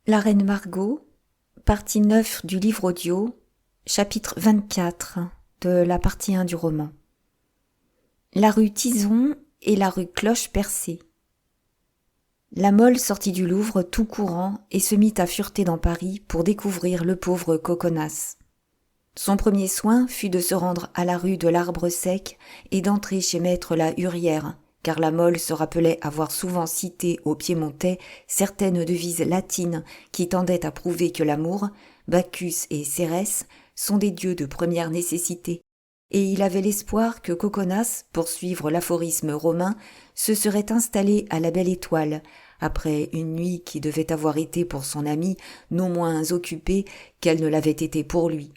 La Reine Margot, partie 9 du livre audio, chapitre 24 de la partie 1 du roman. La rue Tison et la rue Cloche-Percée. La Mole sortit du Louvre tout courant et se mit à fureter dans Paris pour découvrir le pauvre Coconas. Son premier soin fut de se rendre à la rue de l'Arbre Sec et d'entrer chez maître la Hurière, car la Mole se rappelait avoir souvent cité au Piémontais certaines devises latines qui tendaient à prouver que l'amour, Bacchus et Cérès, sont des dieux de première nécessité, et il avait l'espoir que Coconas, pour suivre l'aphorisme romain, se serait installé à la Belle Étoile, après une nuit qui devait avoir été pour son ami non moins occupée qu'elle ne l'avait été pour lui.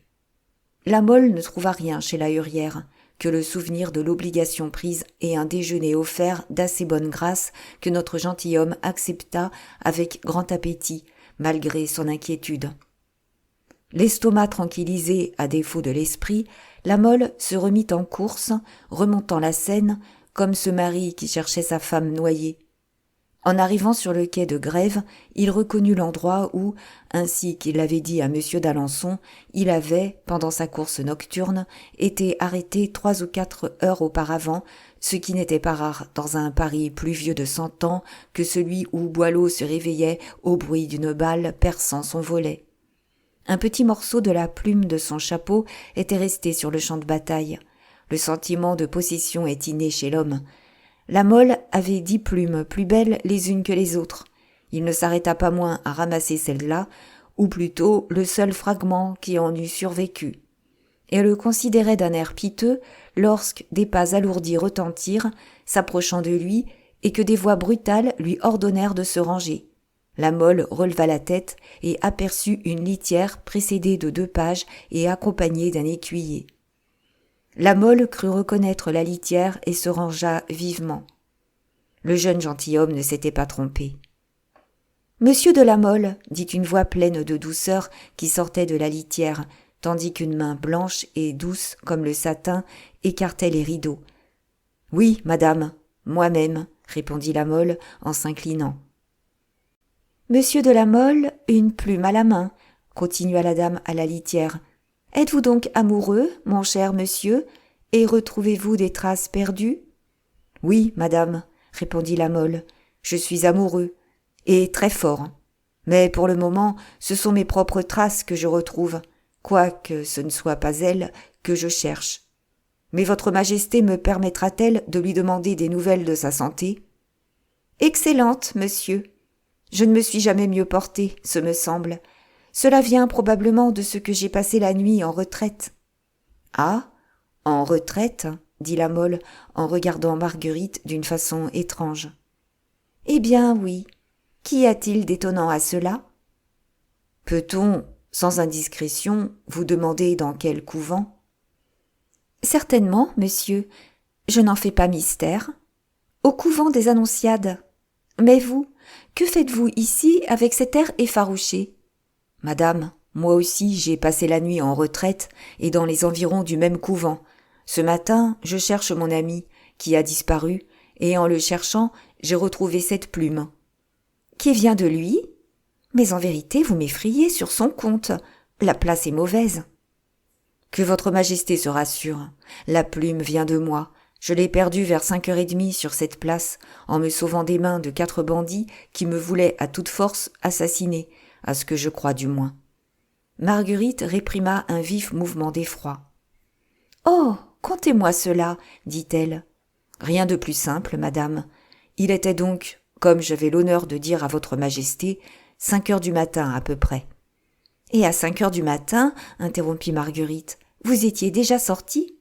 La Mole ne trouva rien chez la Hurière, que le souvenir de l'obligation prise et un déjeuner offert d'assez bonne grâce que notre gentilhomme accepta avec grand appétit, malgré son inquiétude. L'estomac tranquillisé à défaut de l'esprit, la Mole se remit en course, remontant la Seine, comme ce mari qui cherchait sa femme noyée. En arrivant sur le quai de Grève, il reconnut l'endroit où, ainsi qu'il l'avait dit à M. d'Alençon, il avait, pendant sa course nocturne, été arrêté 3 ou 4 heures auparavant, ce qui n'était pas rare dans un Paris plus vieux de 100 ans que celui où Boileau se réveillait au bruit d'une balle perçant son volet. Un petit morceau de la plume de son chapeau était resté sur le champ de bataille. Le sentiment de possession est inné chez l'homme. La Mole avait 10 plumes plus belles les unes que les autres. Il ne s'arrêta pas moins à ramasser celle-là, ou plutôt le seul fragment qui en eût survécu. Et le considérait d'un air piteux lorsque des pas alourdis retentirent, s'approchant de lui, et que des voix brutales lui ordonnèrent de se ranger. La Mole releva la tête et aperçut une litière précédée de 2 pages et accompagnée d'un écuyer. La Mole crut reconnaître la litière et se rangea vivement. Le jeune gentilhomme ne s'était pas trompé. « Monsieur de la Mole, dit une voix pleine de douceur qui sortait de la litière, tandis qu'une main blanche et douce comme le satin écartait les rideaux. « Oui, madame, moi-même, répondit la Mole en s'inclinant. « Monsieur de la Mole, une plume à la main, continua la dame à la litière. Êtes-vous donc amoureux, mon cher monsieur, et retrouvez-vous des traces perdues ? » « Oui, madame, répondit la Mole, je suis amoureux, et très fort. Mais pour le moment, ce sont mes propres traces que je retrouve, quoique ce ne soit pas elles que je cherche. Mais votre majesté me permettra-t-elle de lui demander des nouvelles de sa santé ? Excellente, monsieur. Je ne me suis jamais mieux portée, ce me semble. Cela vient probablement de ce que j'ai passé la nuit en retraite. Ah, en retraite, dit la Mole en regardant Marguerite d'une façon étrange. Eh bien, oui. Qu'y a-t-il d'étonnant à cela ? Peut-on, sans indiscrétion, vous demander dans quel couvent ? Certainement, monsieur. Je n'en fais pas mystère. Au couvent des Annonciades. Mais vous, que faites-vous ici avec cet air effarouché ? Madame, moi aussi j'ai passé la nuit en retraite et dans les environs du même couvent. Ce matin, je cherche mon ami, qui a disparu, et en le cherchant, j'ai retrouvé cette plume. Qui vient de lui ? Mais en vérité, vous m'effrayez sur son compte. La place est mauvaise. Que votre majesté se rassure. La plume vient de moi. Je l'ai perdue vers 5h30 sur cette place, en me sauvant des mains de 4 bandits qui me voulaient à toute force assassiner, à ce que je crois du moins. Marguerite réprima un vif mouvement d'effroi. « Oh, contez-moi cela, dit-elle. Rien de plus simple, madame. Il était donc, comme j'avais l'honneur de dire à votre majesté, 5h du matin à peu près. »« Et à 5h du matin, interrompit Marguerite, vous étiez déjà sortie ?»«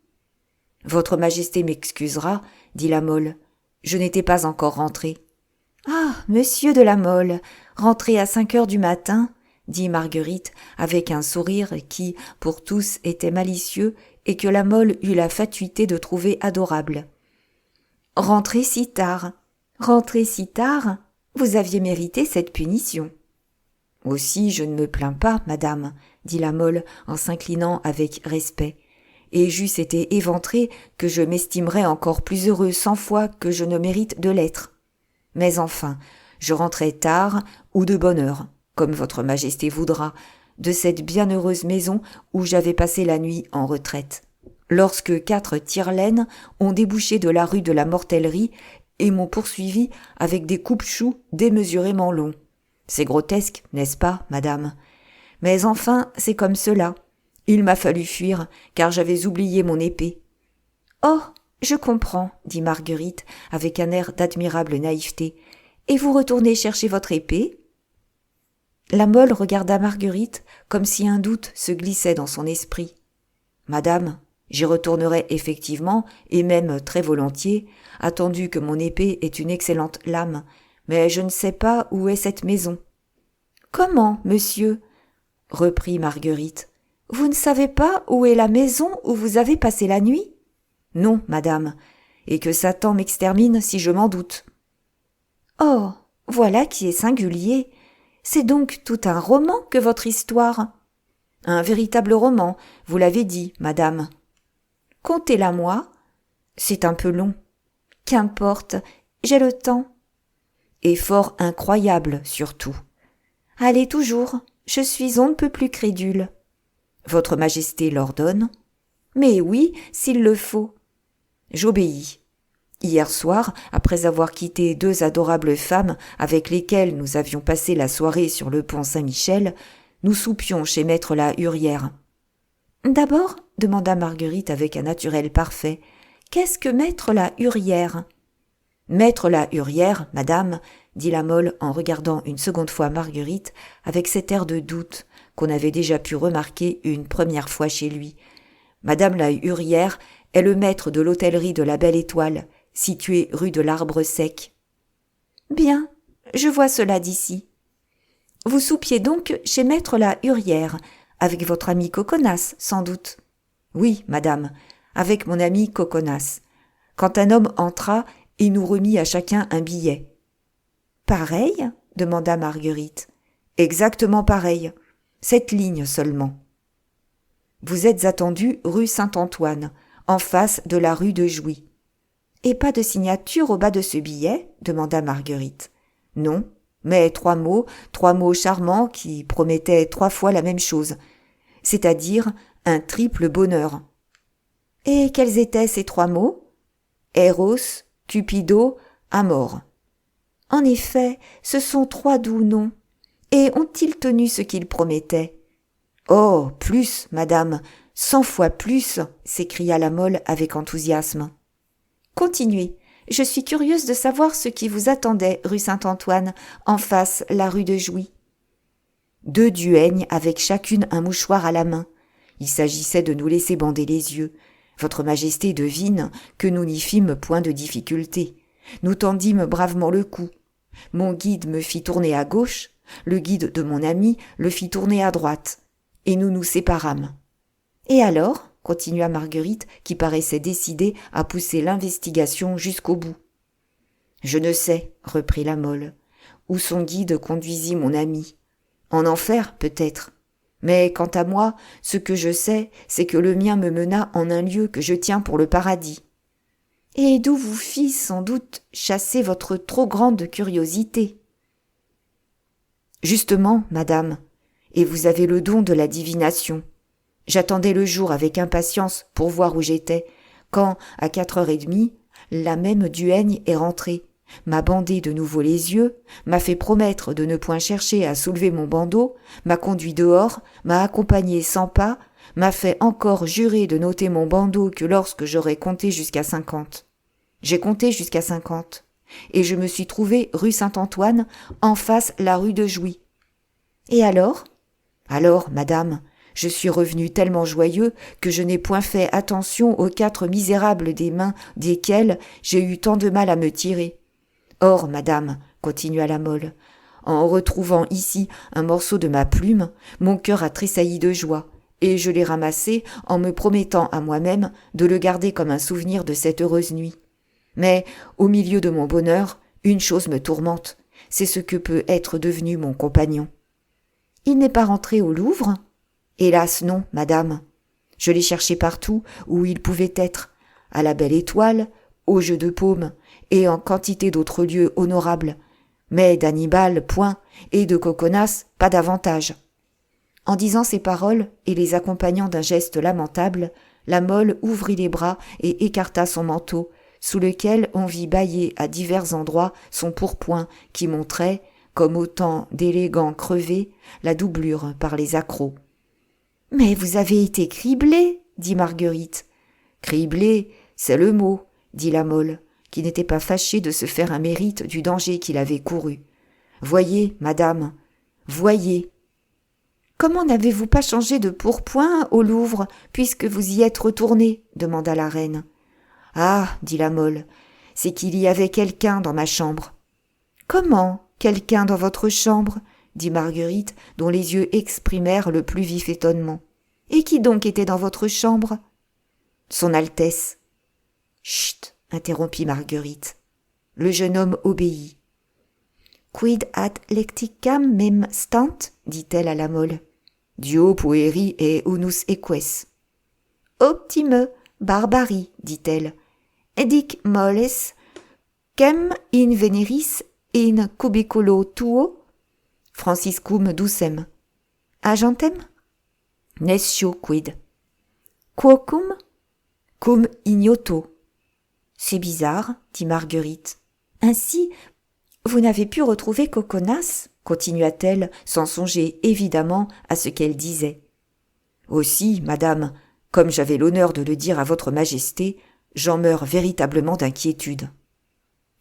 Votre majesté m'excusera, dit la Mole. Je n'étais pas encore rentrée. »« Ah, monsieur de la Mole, rentré à 5h du matin, dit Marguerite avec un sourire qui, pour tous, était malicieux et que la Mole eut la fatuité de trouver adorable. « Rentré si tard, vous aviez mérité cette punition. »« Aussi, je ne me plains pas, madame, dit la Mole en s'inclinant avec respect. Et j'eusse été éventrée que je m'estimerais encore plus heureux 100 fois que je ne mérite de l'être. Mais enfin, je rentrais tard ou de bonne heure, comme votre majesté voudra, de cette bienheureuse maison où j'avais passé la nuit en retraite, lorsque 4 tire-laines ont débouché de la rue de la Mortellerie et m'ont poursuivi avec des coupe-choux démesurément longs. C'est grotesque, n'est-ce pas, madame? Mais enfin, c'est comme cela. Il m'a fallu fuir, car j'avais oublié mon épée. « Oh, je comprends, » dit Marguerite, avec un air d'admirable naïveté. « Et vous retournez chercher votre épée ?» La Mole regarda Marguerite comme si un doute se glissait dans son esprit. « Madame, j'y retournerai effectivement, et même très volontiers, attendu que mon épée est une excellente lame, mais je ne sais pas où est cette maison. »« Comment, monsieur ?» reprit Marguerite. « Vous ne savez pas où est la maison où vous avez passé la nuit ?»« Non, madame, et que Satan m'extermine si je m'en doute. »« Oh, voilà qui est singulier. C'est donc tout un roman que votre histoire. »« Un véritable roman, vous l'avez dit, madame. »« Contez-la moi. »« C'est un peu long. »« Qu'importe, j'ai le temps. »« Et fort incroyable, surtout. »« Allez toujours, je suis on ne peut plus crédule. »« Votre majesté l'ordonne. »« Mais oui, s'il le faut. » J'obéis. Hier soir, après avoir quitté 2 adorables femmes avec lesquelles nous avions passé la soirée sur le pont Saint-Michel, nous soupions chez maître la Hurière. « D'abord, » demanda Marguerite avec un naturel parfait, « qu'est-ce que maître la Hurière ?»« Maître la Hurière, madame, » dit la Mole en regardant une seconde fois Marguerite avec cet air de doute qu'on avait déjà pu remarquer une première fois chez lui. « Madame la Hurière est le maître de l'hôtellerie de la Belle Étoile, située rue de l'Arbre Sec. »« Bien, je vois cela d'ici. Vous soupiez donc chez maître la Hurière, avec votre ami Coconas, sans doute. »« Oui, madame, avec mon ami Coconas. Quand un homme entra et nous remit à chacun un billet. »« Pareil ?» demanda Marguerite. « Exactement pareil. 7 lignes seulement. »« Vous êtes attendu rue Saint-Antoine, en face de la rue de Jouy. »« Et pas de signature au bas de ce billet ?» demanda Marguerite. « Non, mais 3 mots charmants qui promettaient 3 fois la même chose, c'est-à-dire un triple bonheur. »« Et quels étaient ces 3 mots ? » ?»« Eros, Cupido, Amor. »« En effet, ce sont 3 doux noms. Et ont-ils tenu ce qu'ils promettaient ? » ?»« Oh, plus, madame, 100 fois plus !» s'écria la Mole avec enthousiasme. « Continuez, je suis curieuse de savoir ce qui vous attendait rue Saint-Antoine, en face la rue de Jouy. » 2 duègnes avec chacune un mouchoir à la main. Il s'agissait de nous laisser bander les yeux. Votre majesté devine que nous n'y fîmes point de difficulté. Nous tendîmes bravement le cou. Mon guide me fit tourner à gauche, le guide de mon ami le fit tourner à droite, et nous nous séparâmes. « Et alors ?» continua Marguerite, qui paraissait décidée à pousser l'investigation jusqu'au bout. « Je ne sais, » reprit la Mole, « où son guide conduisit mon ami. En enfer, peut-être. Mais quant à moi, ce que je sais, c'est que le mien me mena en un lieu que je tiens pour le paradis. Et d'où vous fit sans doute chasser votre trop grande curiosité. » « Justement, madame, et vous avez le don de la divination. J'attendais le jour avec impatience pour voir où j'étais, quand, à 4h30, la même duègne est rentrée, m'a bandé de nouveau les yeux, m'a fait promettre de ne point chercher à soulever mon bandeau, m'a conduit dehors, m'a accompagné 100 pas, m'a fait encore jurer de noter mon bandeau que lorsque j'aurais compté jusqu'à 50. J'ai compté jusqu'à 50, et je me suis trouvé rue Saint-Antoine, en face la rue de Jouy. Et alors ? Alors, madame, je suis revenu tellement joyeux que je n'ai point fait attention aux 4 misérables des mains desquels j'ai eu tant de mal à me tirer. Or, madame, continua la Mole, en retrouvant ici un morceau de ma plume, mon cœur a tressailli de joie, et je l'ai ramassé en me promettant à moi-même de le garder comme un souvenir de cette heureuse nuit. Mais, au milieu de mon bonheur, une chose me tourmente, c'est ce que peut être devenu mon compagnon. Il n'est pas rentré au Louvre ? Hélas non, madame. Je l'ai cherché partout où il pouvait être, à la Belle Étoile, au Jeu de Paume, et en quantité d'autres lieux honorables. Mais d'Annibal, point, et de Coconas, pas davantage. » En disant ces paroles et les accompagnant d'un geste lamentable, la Mole ouvrit les bras et écarta son manteau, sous lequel on vit bâiller à divers endroits son pourpoint qui montrait, comme autant d'élégants crevés, la doublure par les accrocs. « Mais vous avez été criblée, dit Marguerite. « Criblée, c'est le mot, dit la Mole, qui n'était pas fâchée de se faire un mérite du danger qu'il avait couru. Voyez, madame, voyez. Comment n'avez-vous pas changé de pourpoint au Louvre, puisque vous y êtes retournée ? Demanda la reine. Ah, dit la Mole, c'est qu'il y avait quelqu'un dans ma chambre. Comment, quelqu'un dans votre chambre ? Dit Marguerite, dont les yeux exprimèrent le plus vif étonnement. Et qui donc était dans votre chambre ? Son Altesse. Chut, interrompit Marguerite. Le jeune homme obéit. Quid ad lecticam mem stant, dit-elle à la Mole. Dio pueri et unus eques. Optime barbari, dit-elle. Edic moles, quem in veneris in cubiculo tuo, Franciscum ducem. Agentem? Nescio quid. Quocum? Cum ignoto. C'est bizarre, dit Marguerite. Ainsi, vous n'avez pu retrouver Coconas, continua-t-elle, sans songer évidemment à ce qu'elle disait. Aussi, madame, comme j'avais l'honneur de le dire à votre majesté, j'en meurs véritablement d'inquiétude.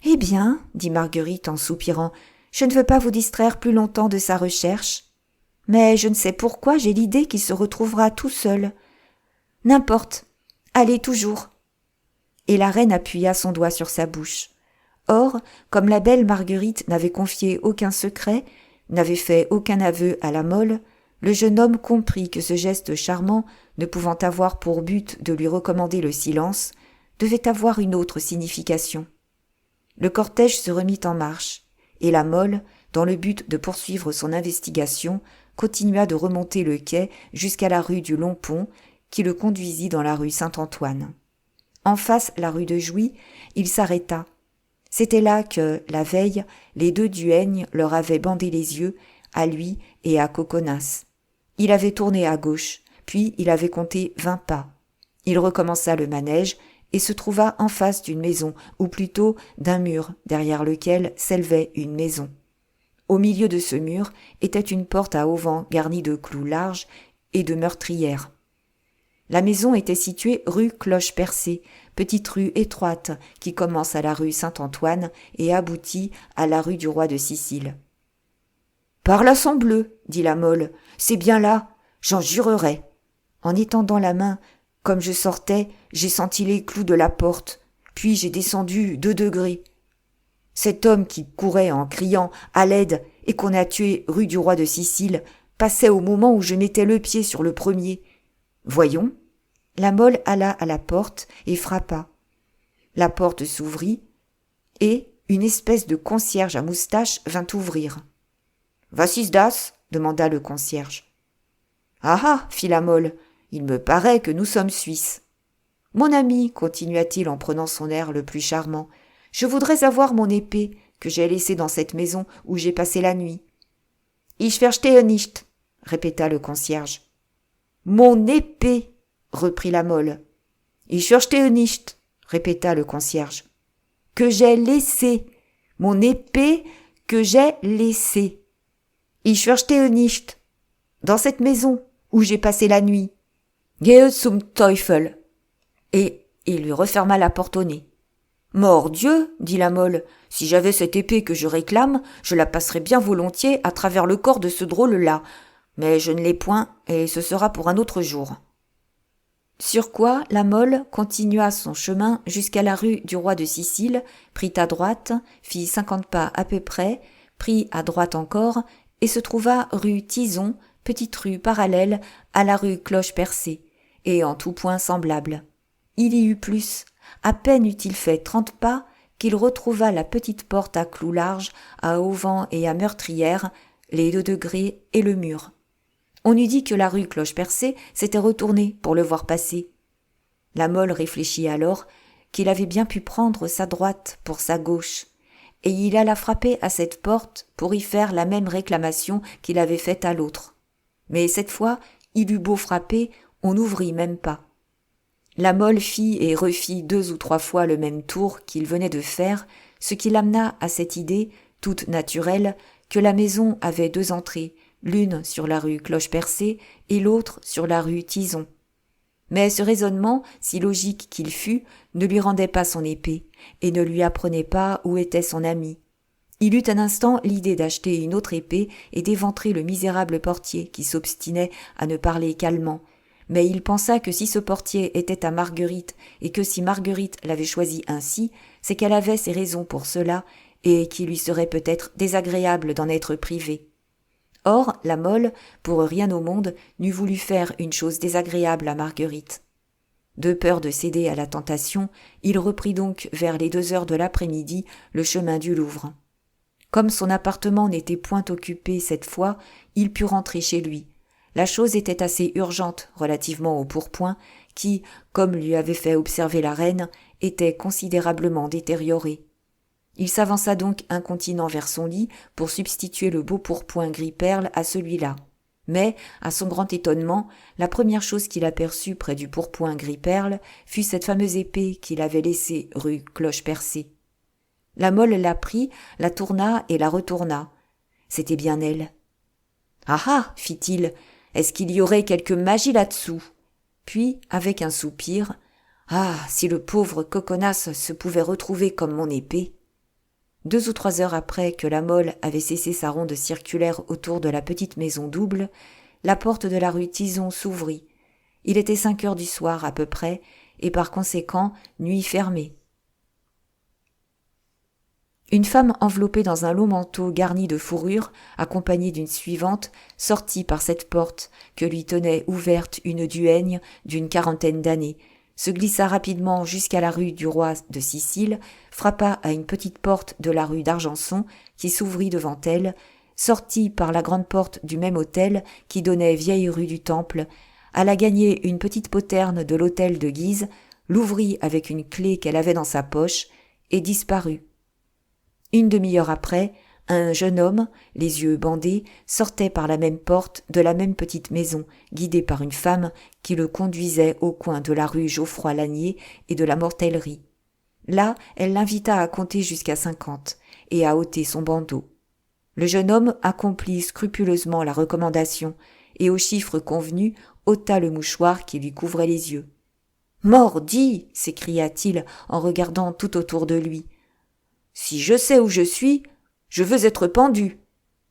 Eh bien, dit Marguerite en soupirant, je ne veux pas vous distraire plus longtemps de sa recherche. Mais je ne sais pourquoi j'ai l'idée qu'il se retrouvera tout seul. N'importe, allez toujours. Et la reine appuya son doigt sur sa bouche. Or, comme la belle Marguerite n'avait confié aucun secret, n'avait fait aucun aveu à la Mole, le jeune homme comprit que ce geste charmant, ne pouvant avoir pour but de lui recommander le silence, devait avoir une autre signification. Le cortège se remit en marche, et la Mole, dans le but de poursuivre son investigation, continua de remonter le quai jusqu'à la rue du Long-Pont, qui le conduisit dans la rue Saint-Antoine. En face la rue de Jouy, il s'arrêta. C'était là que, la veille, les deux duègnes leur avaient bandé les yeux, à lui et à Coconas. Il avait tourné à gauche, puis il avait compté 20 pas. Il recommença le manège et se trouva en face d'une maison, ou plutôt d'un mur derrière lequel s'élevait une maison. Au milieu de ce mur était une porte à auvent garnie de clous larges et de meurtrières. La maison était située rue Cloche-Percée, petite rue étroite qui commence à la rue Saint-Antoine et aboutit à la rue du Roi de Sicile. « Par là sang bleu, dit la Mole, c'est bien là, j'en jurerais. En étendant la main, comme je sortais, j'ai senti les clous de la porte, puis j'ai descendu 2 degrés. Cet homme qui courait en criant à l'aide et qu'on a tué rue du Roi de Sicile passait au moment où je mettais le pied sur le premier. Voyons. La Mole alla à la porte et frappa. La porte s'ouvrit et une espèce de concierge à moustache vint ouvrir. « Was ist das ?» demanda le concierge. « Ah ah !» fit la Mole, « il me paraît que nous sommes Suisses. »« Mon ami, continua-t-il en prenant son air le plus charmant, je voudrais avoir mon épée que j'ai laissée dans cette maison où j'ai passé la nuit. »« Ich verstehe nicht » répéta le concierge. « Mon épée !» reprit la Mole. « Ich verstehe nicht » répéta le concierge. « Que j'ai laissé. Mon épée que j'ai laissée. Ich verstehe nicht. Dans cette maison où j'ai passé la nuit. Gehe zum Teufel. » Et il lui referma la porte au nez. « Mordieu, dit la Mole, si j'avais cette épée que je réclame, je la passerais bien volontiers à travers le corps de ce drôle-là. Mais je ne l'ai point, et ce sera pour un autre jour. » Sur quoi la Mole continua son chemin jusqu'à la rue du Roi de Sicile, prit à droite, fit 50 pas à peu près, prit à droite encore, et se trouva rue Tison, petite rue parallèle à la rue Cloche-Percée, et en tout point semblable. Il y eut plus. À peine eut-il fait 30 pas qu'il retrouva la petite porte à clous larges, à auvent et à meurtrières, les 2 degrés et le mur. On eût dit que la rue Cloche-Percée s'était retournée pour le voir passer. La Mole réfléchit alors qu'il avait bien pu prendre sa droite pour sa gauche, et il alla frapper à cette porte pour y faire la même réclamation qu'il avait faite à l'autre. Mais cette fois, il eut beau frapper, on n'ouvrit même pas. La Mole fit et refit 2 ou 3 fois le même tour qu'il venait de faire, ce qui l'amena à cette idée, toute naturelle, que la maison avait 2 entrées, l'une sur la rue Cloche-Percée et l'autre sur la rue Tison. Mais ce raisonnement, si logique qu'il fût, ne lui rendait pas son épée, et ne lui apprenait pas où était son ami. Il eut un instant l'idée d'acheter une autre épée et d'éventrer le misérable portier qui s'obstinait à ne parler qu'allemand, mais il pensa que si ce portier était à Marguerite et que si Marguerite l'avait choisi ainsi, c'est qu'elle avait ses raisons pour cela et qu'il lui serait peut-être désagréable d'en être privée. Or, la Mole, pour rien au monde, n'eût voulu faire une chose désagréable à Marguerite. De peur de céder à la tentation, il reprit donc vers les 2 heures de l'après-midi le chemin du Louvre. Comme son appartement n'était point occupé cette fois, il put rentrer chez lui. La chose était assez urgente relativement au pourpoint qui, comme lui avait fait observer la reine, était considérablement détérioré. Il s'avança donc incontinent vers son lit pour substituer le beau pourpoint gris-perle à celui-là. Mais, à son grand étonnement, la première chose qu'il aperçut près du pourpoint gris-perle fut cette fameuse épée qu'il avait laissée rue Cloche-Percée. La Mole la prit, la tourna et la retourna. C'était bien elle. « Ah ah !» fit-il, « est-ce qu'il y aurait quelque magie là-dessous ?» Puis, avec un soupir, « Ah, si le pauvre Coconas se pouvait retrouver comme mon épée !» 2 ou 3 heures après que la Mole avait cessé sa ronde circulaire autour de la petite maison double, la porte de la rue Tison s'ouvrit. Il était 5 heures du soir à peu près, et par conséquent nuit fermée. Une femme enveloppée dans un long manteau garni de fourrure, accompagnée d'une suivante, sortit par cette porte que lui tenait ouverte une duègne d'une 40aine d'années, se glissa rapidement jusqu'à la rue du Roi de Sicile, frappa à une petite porte de la rue d'Argenson qui s'ouvrit devant elle, sortit par la grande porte du même hôtel qui donnait vieille rue du Temple, alla gagner une petite poterne de l'hôtel de Guise, l'ouvrit avec une clé qu'elle avait dans sa poche et disparut. Une demi-heure après, un jeune homme, les yeux bandés, sortait par la même porte de la même petite maison, guidé par une femme qui le conduisait au coin de la rue Geoffroy-Lanier et de la Mortellerie. Là, elle l'invita à compter jusqu'à 50 et à ôter son bandeau. Le jeune homme accomplit scrupuleusement la recommandation et au chiffre convenu ôta le mouchoir qui lui couvrait les yeux. « Mordi !» s'écria-t-il en regardant tout autour de lui. « Si je sais où je suis, je veux être pendu. »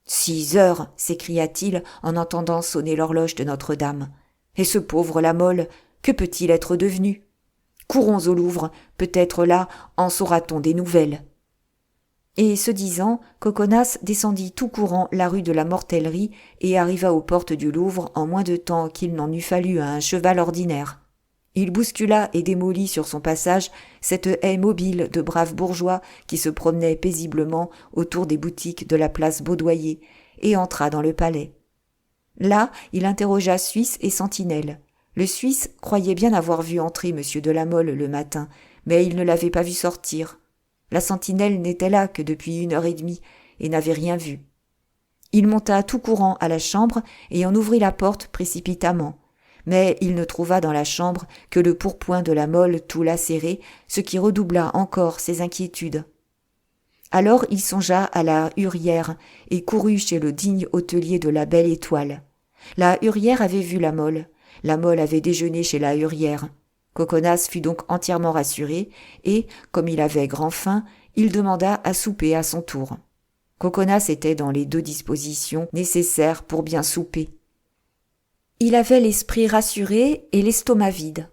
6 heures, s'écria-t-il en entendant sonner l'horloge de Notre-Dame. Et ce pauvre la Mole, que peut-il être devenu? Courons au Louvre, peut-être là en saura-t-on des nouvelles. Et ce disant, Coconas descendit tout courant la rue de la Mortellerie et arriva aux portes du Louvre en moins de temps qu'il n'en eût fallu à un cheval ordinaire. Il bouscula et démolit sur son passage cette haie mobile de braves bourgeois qui se promenaient paisiblement autour des boutiques de la place Baudoyer et entra dans le palais. Là, il interrogea Suisse et Sentinelle. Le Suisse croyait bien avoir vu entrer M. de la Mole le matin, mais il ne l'avait pas vu sortir. La Sentinelle n'était là que depuis 1h30 et n'avait rien vu. Il monta tout courant à la chambre et en ouvrit la porte précipitamment. Mais il ne trouva dans la chambre que le pourpoint de la Mole tout lacéré, ce qui redoubla encore ses inquiétudes. Alors il songea à la Hurière et courut chez le digne hôtelier de la Belle Étoile. La Hurière avait vu la Mole avait déjeuné chez la Hurière. Coconas fut donc entièrement rassuré et, comme il avait grand faim, il demanda à souper à son tour. Coconas était dans les 2 dispositions nécessaires pour bien souper. Il avait l'esprit rassuré et l'estomac vide.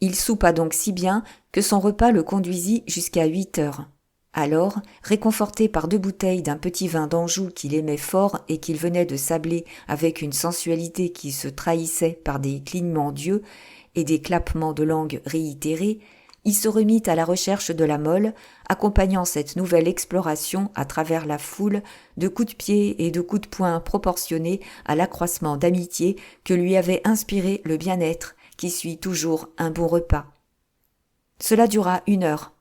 Il soupa donc si bien que son repas le conduisit jusqu'à 8 heures. Alors, réconforté par 2 bouteilles d'un petit vin d'Anjou qu'il aimait fort et qu'il venait de sabler avec une sensualité qui se trahissait par des clignements d'yeux et des clappements de langue réitérés, il se remit à la recherche de la Mole, accompagnant cette nouvelle exploration à travers la foule de coups de pied et de coups de poing proportionnés à l'accroissement d'amitié que lui avait inspiré le bien-être qui suit toujours un bon repas. Cela dura 1 heure.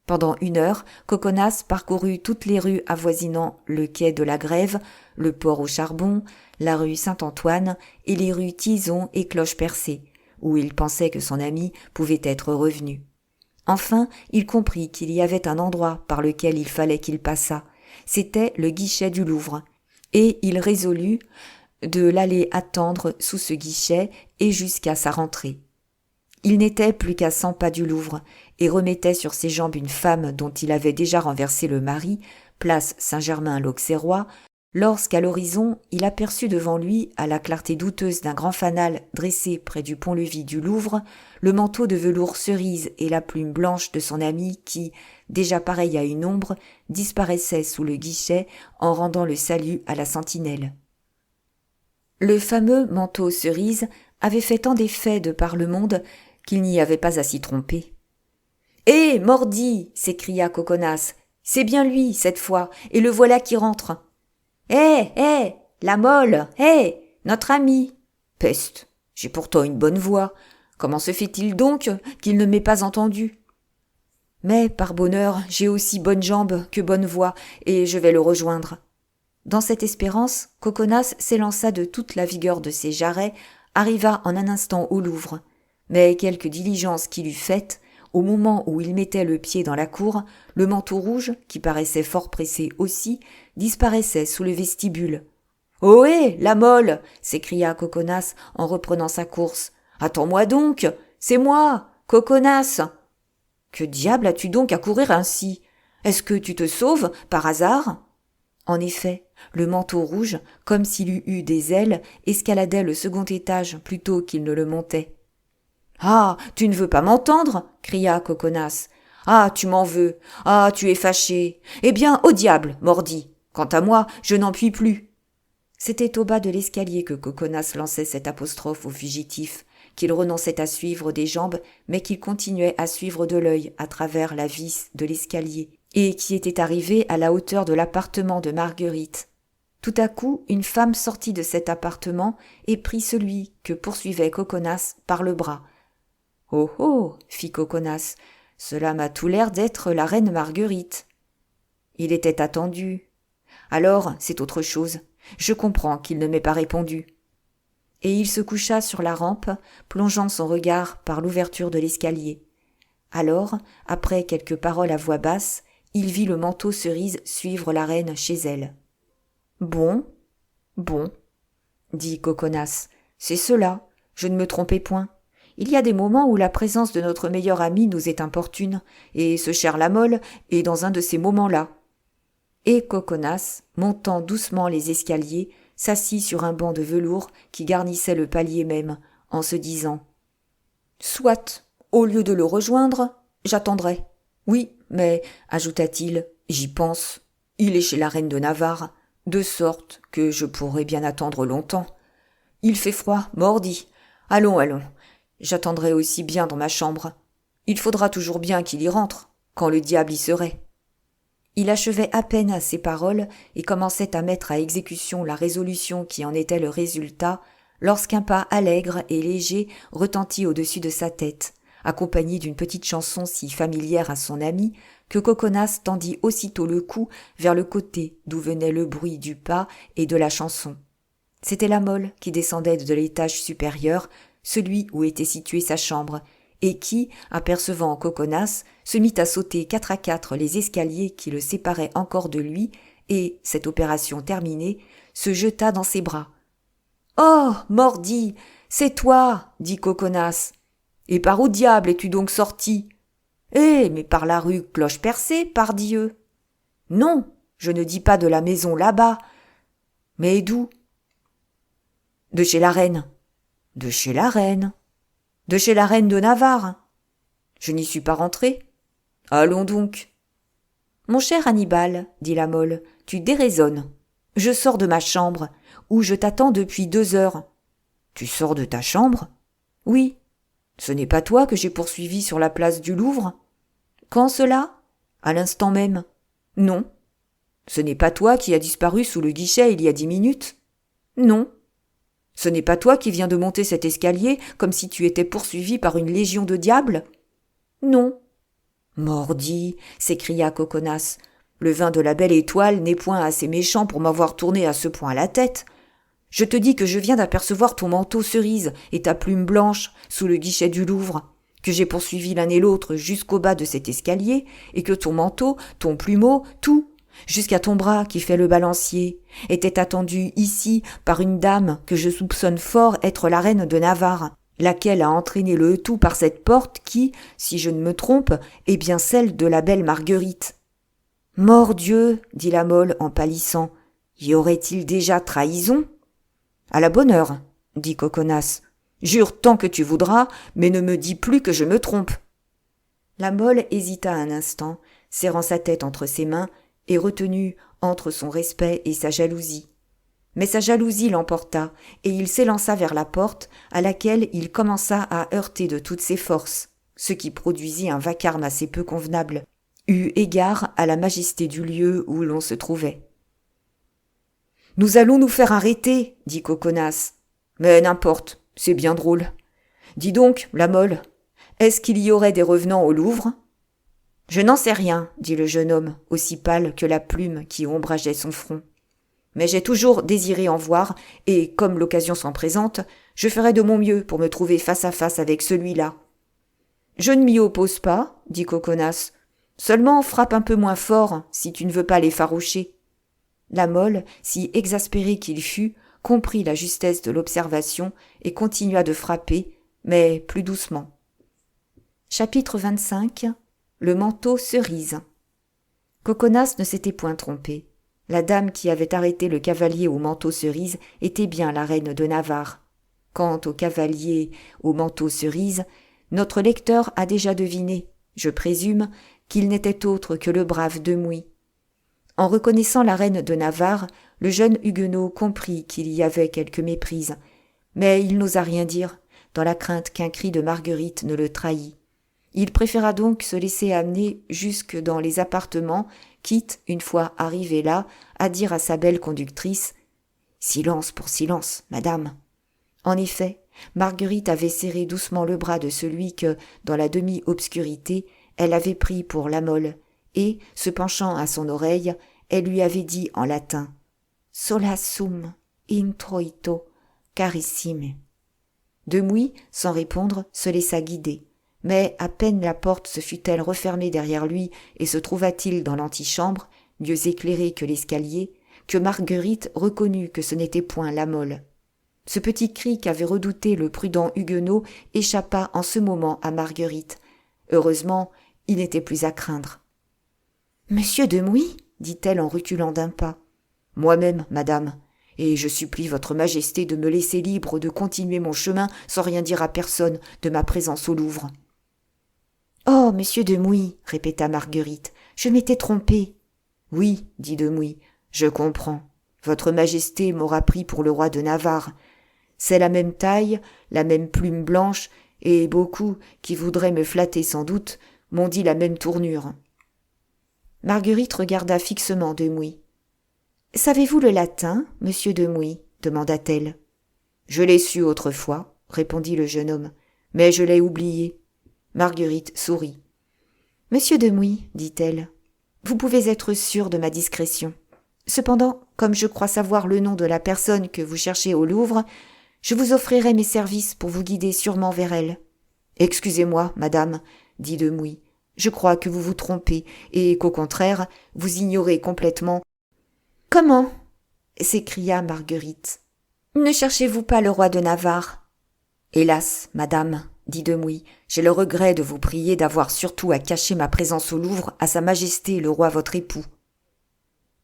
Pendant 1 heure, Coconas parcourut toutes les rues avoisinant le quai de la Grève, le port au charbon, la rue Saint-Antoine et les rues Tison et Cloche-Percée, où il pensait que son ami pouvait être revenu. Enfin, il comprit qu'il y avait un endroit par lequel il fallait qu'il passât. C'était le guichet du Louvre, et il résolut de l'aller attendre sous ce guichet et jusqu'à sa rentrée. Il n'était plus qu'à 100 pas du Louvre et remettait sur ses jambes une femme dont il avait déjà renversé le mari, place Saint-Germain-l'Auxerrois, lorsqu'à l'horizon il aperçut devant lui, à la clarté douteuse d'un grand fanal dressé près du pont-levis du Louvre, le manteau de velours cerise et la plume blanche de son ami qui, déjà pareil à une ombre, disparaissait sous le guichet en rendant le salut à la sentinelle. Le fameux manteau cerise avait fait tant d'effet de par le monde qu'il n'y avait pas à s'y tromper. « Hé, mordi !» s'écria Coconas. « C'est bien lui, cette fois, et le voilà qui rentre. »« Hé, la molle, notre ami !»« Peste, j'ai pourtant une bonne voix. Comment se fait-il donc qu'il ne m'ait pas entendu ? Mais, par bonheur, j'ai aussi bonnes jambes que bonne voix, et je vais le rejoindre. » Dans cette espérance, Coconas s'élança de toute la vigueur de ses jarrets, arriva en un instant au Louvre. Mais quelque diligence qu'il eût faite, au moment où il mettait le pied dans la cour, le manteau rouge, qui paraissait fort pressé aussi, disparaissait sous le vestibule. « Ohé, la molle !» s'écria Coconas en reprenant sa course. « Attends-moi donc, c'est moi, Coconas !»« Que diable as-tu donc à courir ainsi ? Est-ce que tu te sauves, par hasard ?» En effet, le manteau rouge, comme s'il eût eu des ailes, escaladait le second étage plutôt qu'il ne le montait. « Ah, tu ne veux pas m'entendre » cria Coconas. « Ah, tu m'en veux. Ah, tu es fâché. Eh bien, au diable, mordi. Quant à moi, je n'en puis plus. » C'était au bas de l'escalier que Coconas lançait cette apostrophe au fugitif, qu'il renonçait à suivre des jambes, mais qu'il continuait à suivre de l'œil à travers la vis de l'escalier, et qui était arrivé à la hauteur de l'appartement de Marguerite. Tout à coup, une femme sortit de cet appartement et prit celui que poursuivait Coconas par le bras. « Oh oh !» fit Coconas, « cela m'a tout l'air d'être la reine Marguerite. » Il était attendu. Alors, c'est autre chose. Je comprends qu'il ne m'ait pas répondu. Et il se coucha sur la rampe, plongeant son regard par l'ouverture de l'escalier. Alors, après quelques paroles à voix basse, il vit le manteau cerise suivre la reine chez elle. « Bon, dit Coconas, c'est cela, je ne me trompais point. Il y a des moments où la présence de notre meilleur ami nous est importune, et ce cher Lamolle est dans un de ces moments-là. » Et Coconas, montant doucement les escaliers, s'assit sur un banc de velours qui garnissait le palier même, en se disant « Soit, au lieu de le rejoindre, j'attendrai. Oui, mais, ajouta-t-il, j'y pense, il est chez la reine de Navarre, de sorte que je pourrai bien attendre longtemps. Il fait froid, mordi. Allons, j'attendrai aussi bien dans ma chambre. Il faudra toujours bien qu'il y rentre, quand le diable y serait. » Il achevait à peine à ces paroles et commençait à mettre à exécution la résolution qui en était le résultat, lorsqu'un pas allègre et léger retentit au-dessus de sa tête, accompagné d'une petite chanson si familière à son ami que Coconas tendit aussitôt le cou vers le côté d'où venait le bruit du pas et de la chanson. C'était la Molle qui descendait de l'étage supérieur, celui où était située sa chambre, et qui, apercevant Coconas, se mit à sauter 4 à 4 les escaliers qui le séparaient encore de lui, et, cette opération terminée, se jeta dans ses bras. « Oh, mordi, c'est toi !» dit Coconas. « Et par où diable es-tu donc sorti ?»« Eh, mais par la rue Cloche-Percée, pardieu !»« Non, je ne dis pas de la maison là-bas. »« Mais d'où ?»« De chez la reine. »« De chez la reine. »« De chez la reine de Navarre. »« Je n'y suis pas rentré. »« Allons donc. »« Mon cher Annibal, dit la Molle, tu déraisonnes. Je sors de ma chambre, où je t'attends depuis 2 heures. »« Tu sors de ta chambre ? » ?»« Oui. »« Ce n'est pas toi que j'ai poursuivi sur la place du Louvre ? » ?»« Quand cela ? » ?»« À l'instant même. »« Non. »« Ce n'est pas toi qui as disparu sous le guichet il y a 10 minutes ? » ?»« Non. » « Ce n'est pas toi qui viens de monter cet escalier comme si tu étais poursuivi par une légion de diables ? » « Non. » Mordi, s'écria Coconas. Le vin de la belle étoile n'est point assez méchant pour m'avoir tourné à ce point la tête. Je te dis que je viens d'apercevoir ton manteau cerise et ta plume blanche sous le guichet du Louvre, que j'ai poursuivi l'un et l'autre jusqu'au bas de cet escalier, et que ton manteau, ton plumeau, tout, jusqu'à ton bras qui fait le balancier, était attendu ici par une dame que je soupçonne fort être la reine de Navarre, laquelle a entraîné le tout par cette porte qui, si je ne me trompe, est bien celle de la belle Marguerite. « Mordieu !» dit la Mole en pâlissant. « Y aurait-il déjà trahison ?» « À la bonne heure, » dit Coconas. « Jure tant que tu voudras, mais ne me dis plus que je me trompe. » La Mole hésita un instant, serrant sa tête entre ses mains et retenue entre son respect et sa jalousie. Mais sa jalousie l'emporta, et il s'élança vers la porte, à laquelle il commença à heurter de toutes ses forces, ce qui produisit un vacarme assez peu convenable, eu égard à la majesté du lieu où l'on se trouvait. « Nous allons nous faire arrêter, dit Coconas. Mais n'importe, c'est bien drôle. Dis donc, la Mole, est-ce qu'il y aurait des revenants au Louvre ? Je n'en sais rien, dit le jeune homme, aussi pâle que la plume qui ombrageait son front. Mais j'ai toujours désiré en voir, et comme l'occasion s'en présente, je ferai de mon mieux pour me trouver face à face avec celui-là. Je ne m'y oppose pas, dit Coconas. Seulement frappe un peu moins fort, si tu ne veux pas l'effaroucher. La Mole, si exaspéré qu'il fût, comprit la justesse de l'observation et continua de frapper, mais plus doucement. Chapitre 25. Le manteau cerise. Coconas ne s'était point trompé. La dame qui avait arrêté le cavalier au manteau cerise était bien la reine de Navarre. Quant au cavalier au manteau cerise, notre lecteur a déjà deviné, je présume, qu'il n'était autre que le brave Demouy. En reconnaissant la reine de Navarre, le jeune Huguenot comprit qu'il y avait quelque méprise, mais il n'osa rien dire, dans la crainte qu'un cri de Marguerite ne le trahît. Il préféra donc se laisser amener jusque dans les appartements, quitte, une fois arrivé là, à dire à sa belle conductrice « Silence pour silence, madame !» En effet, Marguerite avait serré doucement le bras de celui que, dans la demi-obscurité, elle avait pris pour la Mole, et, se penchant à son oreille, elle lui avait dit en latin « Sola sum introito carissime ». Demouy, sans répondre, se laissa guider. Mais à peine la porte se fut-elle refermée derrière lui et se trouva-t-il dans l'antichambre, mieux éclairée que l'escalier, que Marguerite reconnut que ce n'était point la Mole. Ce petit cri qu'avait redouté le prudent Huguenot échappa en ce moment à Marguerite. Heureusement, il n'était plus à craindre. « Monsieur Demouy ?» dit-elle en reculant d'un pas. « Moi-même, madame, et je supplie votre majesté de me laisser libre de continuer mon chemin sans rien dire à personne de ma présence au Louvre. »« Oh, monsieur Demouy !» répéta Marguerite, « je m'étais trompée. »« Oui, dit Demouy, je comprends. Votre majesté m'aura pris pour le roi de Navarre. C'est la même taille, la même plume blanche, et beaucoup, qui voudraient me flatter sans doute, m'ont dit la même tournure. » Marguerite regarda fixement Demouy. « Savez-vous le latin, monsieur Demouy ?» demanda-t-elle. « Je l'ai su autrefois, » répondit le jeune homme, « mais je l'ai oublié. » Marguerite sourit. « Monsieur Demouy, dit-elle, vous pouvez être sûr de ma discrétion. Cependant, comme je crois savoir le nom de la personne que vous cherchez au Louvre, je vous offrirai mes services pour vous guider sûrement vers elle. »« Excusez-moi, madame, » dit Demouy, « je crois que vous vous trompez et qu'au contraire, vous ignorez complètement. »« Comment ?» s'écria Marguerite. « Ne cherchez-vous pas le roi de Navarre ?»« Hélas, madame, » dit Demouy, « j'ai le regret de vous prier d'avoir surtout à cacher ma présence au Louvre à sa majesté le roi votre époux. »«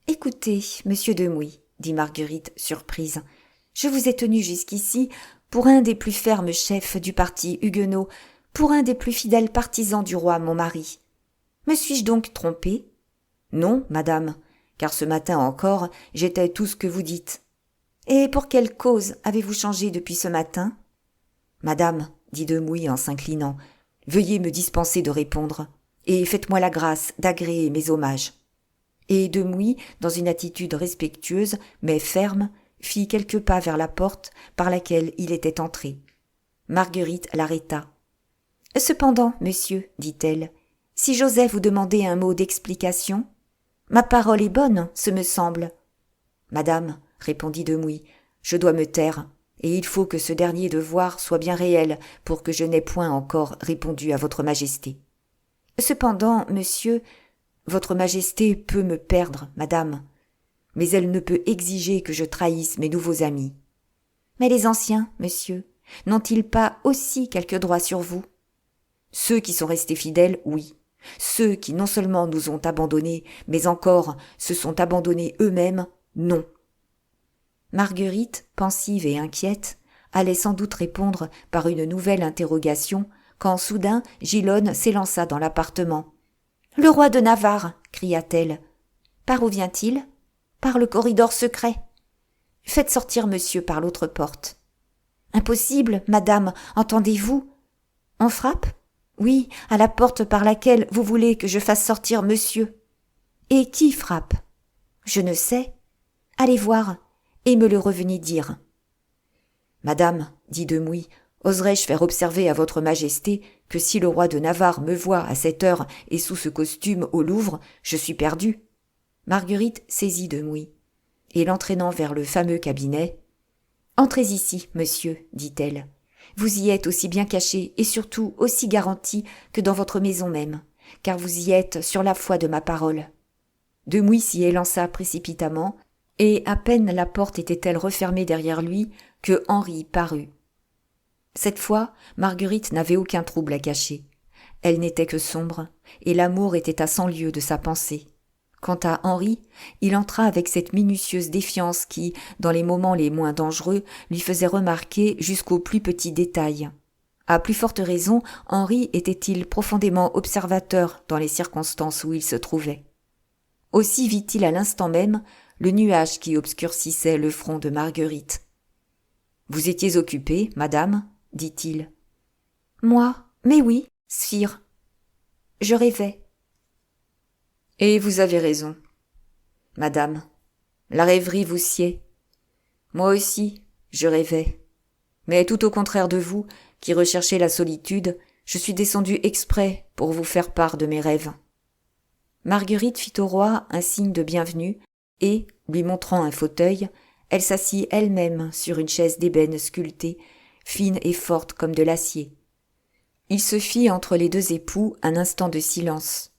Écoutez, monsieur Demouy, » dit Marguerite surprise, « je vous ai tenu jusqu'ici pour un des plus fermes chefs du parti huguenot, pour un des plus fidèles partisans du roi mon mari. Me suis-je donc trompée ? Non, madame, car ce matin encore, j'étais tout ce que vous dites. Et pour quelle cause avez-vous changé depuis ce matin ? Madame, dit Demouy en s'inclinant, veuillez me dispenser de répondre, et faites-moi la grâce d'agréer mes hommages. Et Demouy, dans une attitude respectueuse, mais ferme, fit quelques pas vers la porte par laquelle il était entré. Marguerite l'arrêta. « Cependant, monsieur, dit-elle, Si j'osais vous demander un mot d'explication, ma parole est bonne, ce me semble. Madame, répondit Demouy, je dois me taire, et il faut que ce dernier devoir soit bien réel pour que je n'aie point encore répondu à votre majesté. Cependant, monsieur, votre majesté peut me perdre, madame, mais elle ne peut exiger que je trahisse mes nouveaux amis. Mais les anciens, monsieur, n'ont-ils pas aussi quelques droits sur vous? Ceux qui sont restés fidèles, oui. Ceux qui non seulement nous ont abandonnés, mais encore se sont abandonnés eux-mêmes, non. Marguerite, pensive et inquiète, allait sans doute répondre par une nouvelle interrogation, quand soudain Gillonne s'élança dans l'appartement. « Le roi de Navarre !» cria-t-elle. « Par où vient-il ? » ?»« Par le corridor secret. »« Faites sortir monsieur par l'autre porte. »« Impossible, madame, entendez-vous ? » ?»« On frappe ? » ?»« Oui, à la porte par laquelle vous voulez que je fasse sortir monsieur. »« Et qui frappe ? » ?»« Je ne sais. Allez voir, et me le revenez dire. » « Madame, dit Demouy, oserais-je faire observer à votre majesté que si le roi de Navarre me voit à cette heure et sous ce costume au Louvre, je suis perdue. » Marguerite saisit Demouy, et l'entraînant vers le fameux cabinet. « Entrez ici, monsieur, dit-elle. Vous y êtes aussi bien caché et surtout aussi garanti que dans votre maison même, car vous y êtes sur la foi de ma parole. » Demouy s'y élança précipitamment, et à peine la porte était-elle refermée derrière lui que Henri parut. Cette fois, Marguerite n'avait aucun trouble à cacher. Elle n'était que sombre, et l'amour était à 100 lieues de sa pensée. Quant à Henri, il entra avec cette minutieuse défiance qui, dans les moments les moins dangereux, lui faisait remarquer jusqu'aux plus petits détails. À plus forte raison, Henri était-il profondément observateur dans les circonstances où il se trouvait. Aussi vit-il à l'instant même le nuage qui obscurcissait le front de Marguerite. « Vous étiez occupée, madame ?» dit-il. « Moi ? Mais oui, sire. Je rêvais. » « Et vous avez raison. Madame, la rêverie vous sied. Moi aussi, je rêvais. Mais tout au contraire de vous, qui recherchez la solitude, je suis descendue exprès pour vous faire part de mes rêves. » Marguerite fit au roi un signe de bienvenue et, lui montrant un fauteuil, elle s'assit elle-même sur une chaise d'ébène sculptée, fine et forte comme de l'acier. Il se fit entre les deux époux un instant de silence.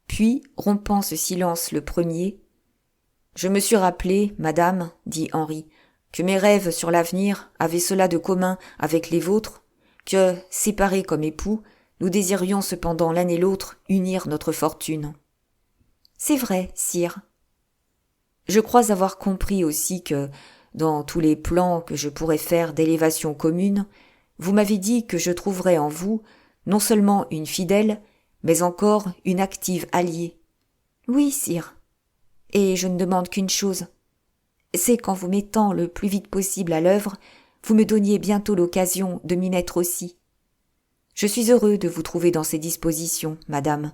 Puis, rompant ce silence le premier, « Je me suis rappelé, madame, dit Henri, que mes rêves sur l'avenir avaient cela de commun avec les vôtres, que, séparés comme époux, nous désirions cependant l'un et l'autre unir notre fortune. »« C'est vrai, sire. » « Je crois avoir compris aussi que, dans tous les plans que je pourrais faire d'élévation commune, vous m'avez dit que je trouverais en vous non seulement une fidèle, mais encore une active alliée. »« Oui, sire. Et je ne demande qu'une chose. C'est qu'en vous mettant le plus vite possible à l'œuvre, vous me donniez bientôt l'occasion de m'y mettre aussi. Je suis heureux de vous trouver dans ces dispositions, madame,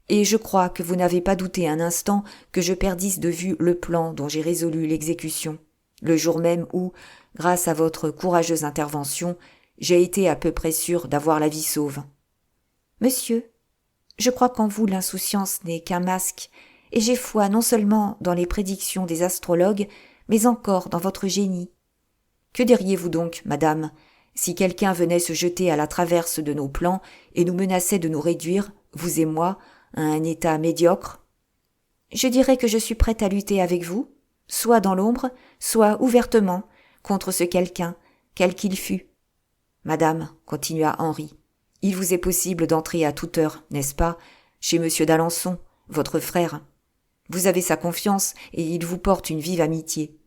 et je crois que vous n'avez pas douté un instant que je perdisse de vue le plan dont j'ai résolu l'exécution, le jour même où, grâce à votre courageuse intervention, j'ai été à peu près sûr d'avoir la vie sauve. Monsieur, je crois qu'en vous l'insouciance n'est qu'un masque, et j'ai foi non seulement dans les prédictions des astrologues, mais encore dans votre génie. Que diriez-vous donc, madame, si quelqu'un venait se jeter à la traverse de nos plans et nous menaçait de nous réduire, vous et moi, à un état médiocre? Je dirais que je suis prête à lutter avec vous, soit dans l'ombre, soit ouvertement, contre ce quelqu'un, quel qu'il fût. Madame, continua Henri, il vous est possible d'entrer à toute heure, n'est-ce pas, chez monsieur d'Alençon, votre frère. Vous avez sa confiance et il vous porte une vive amitié.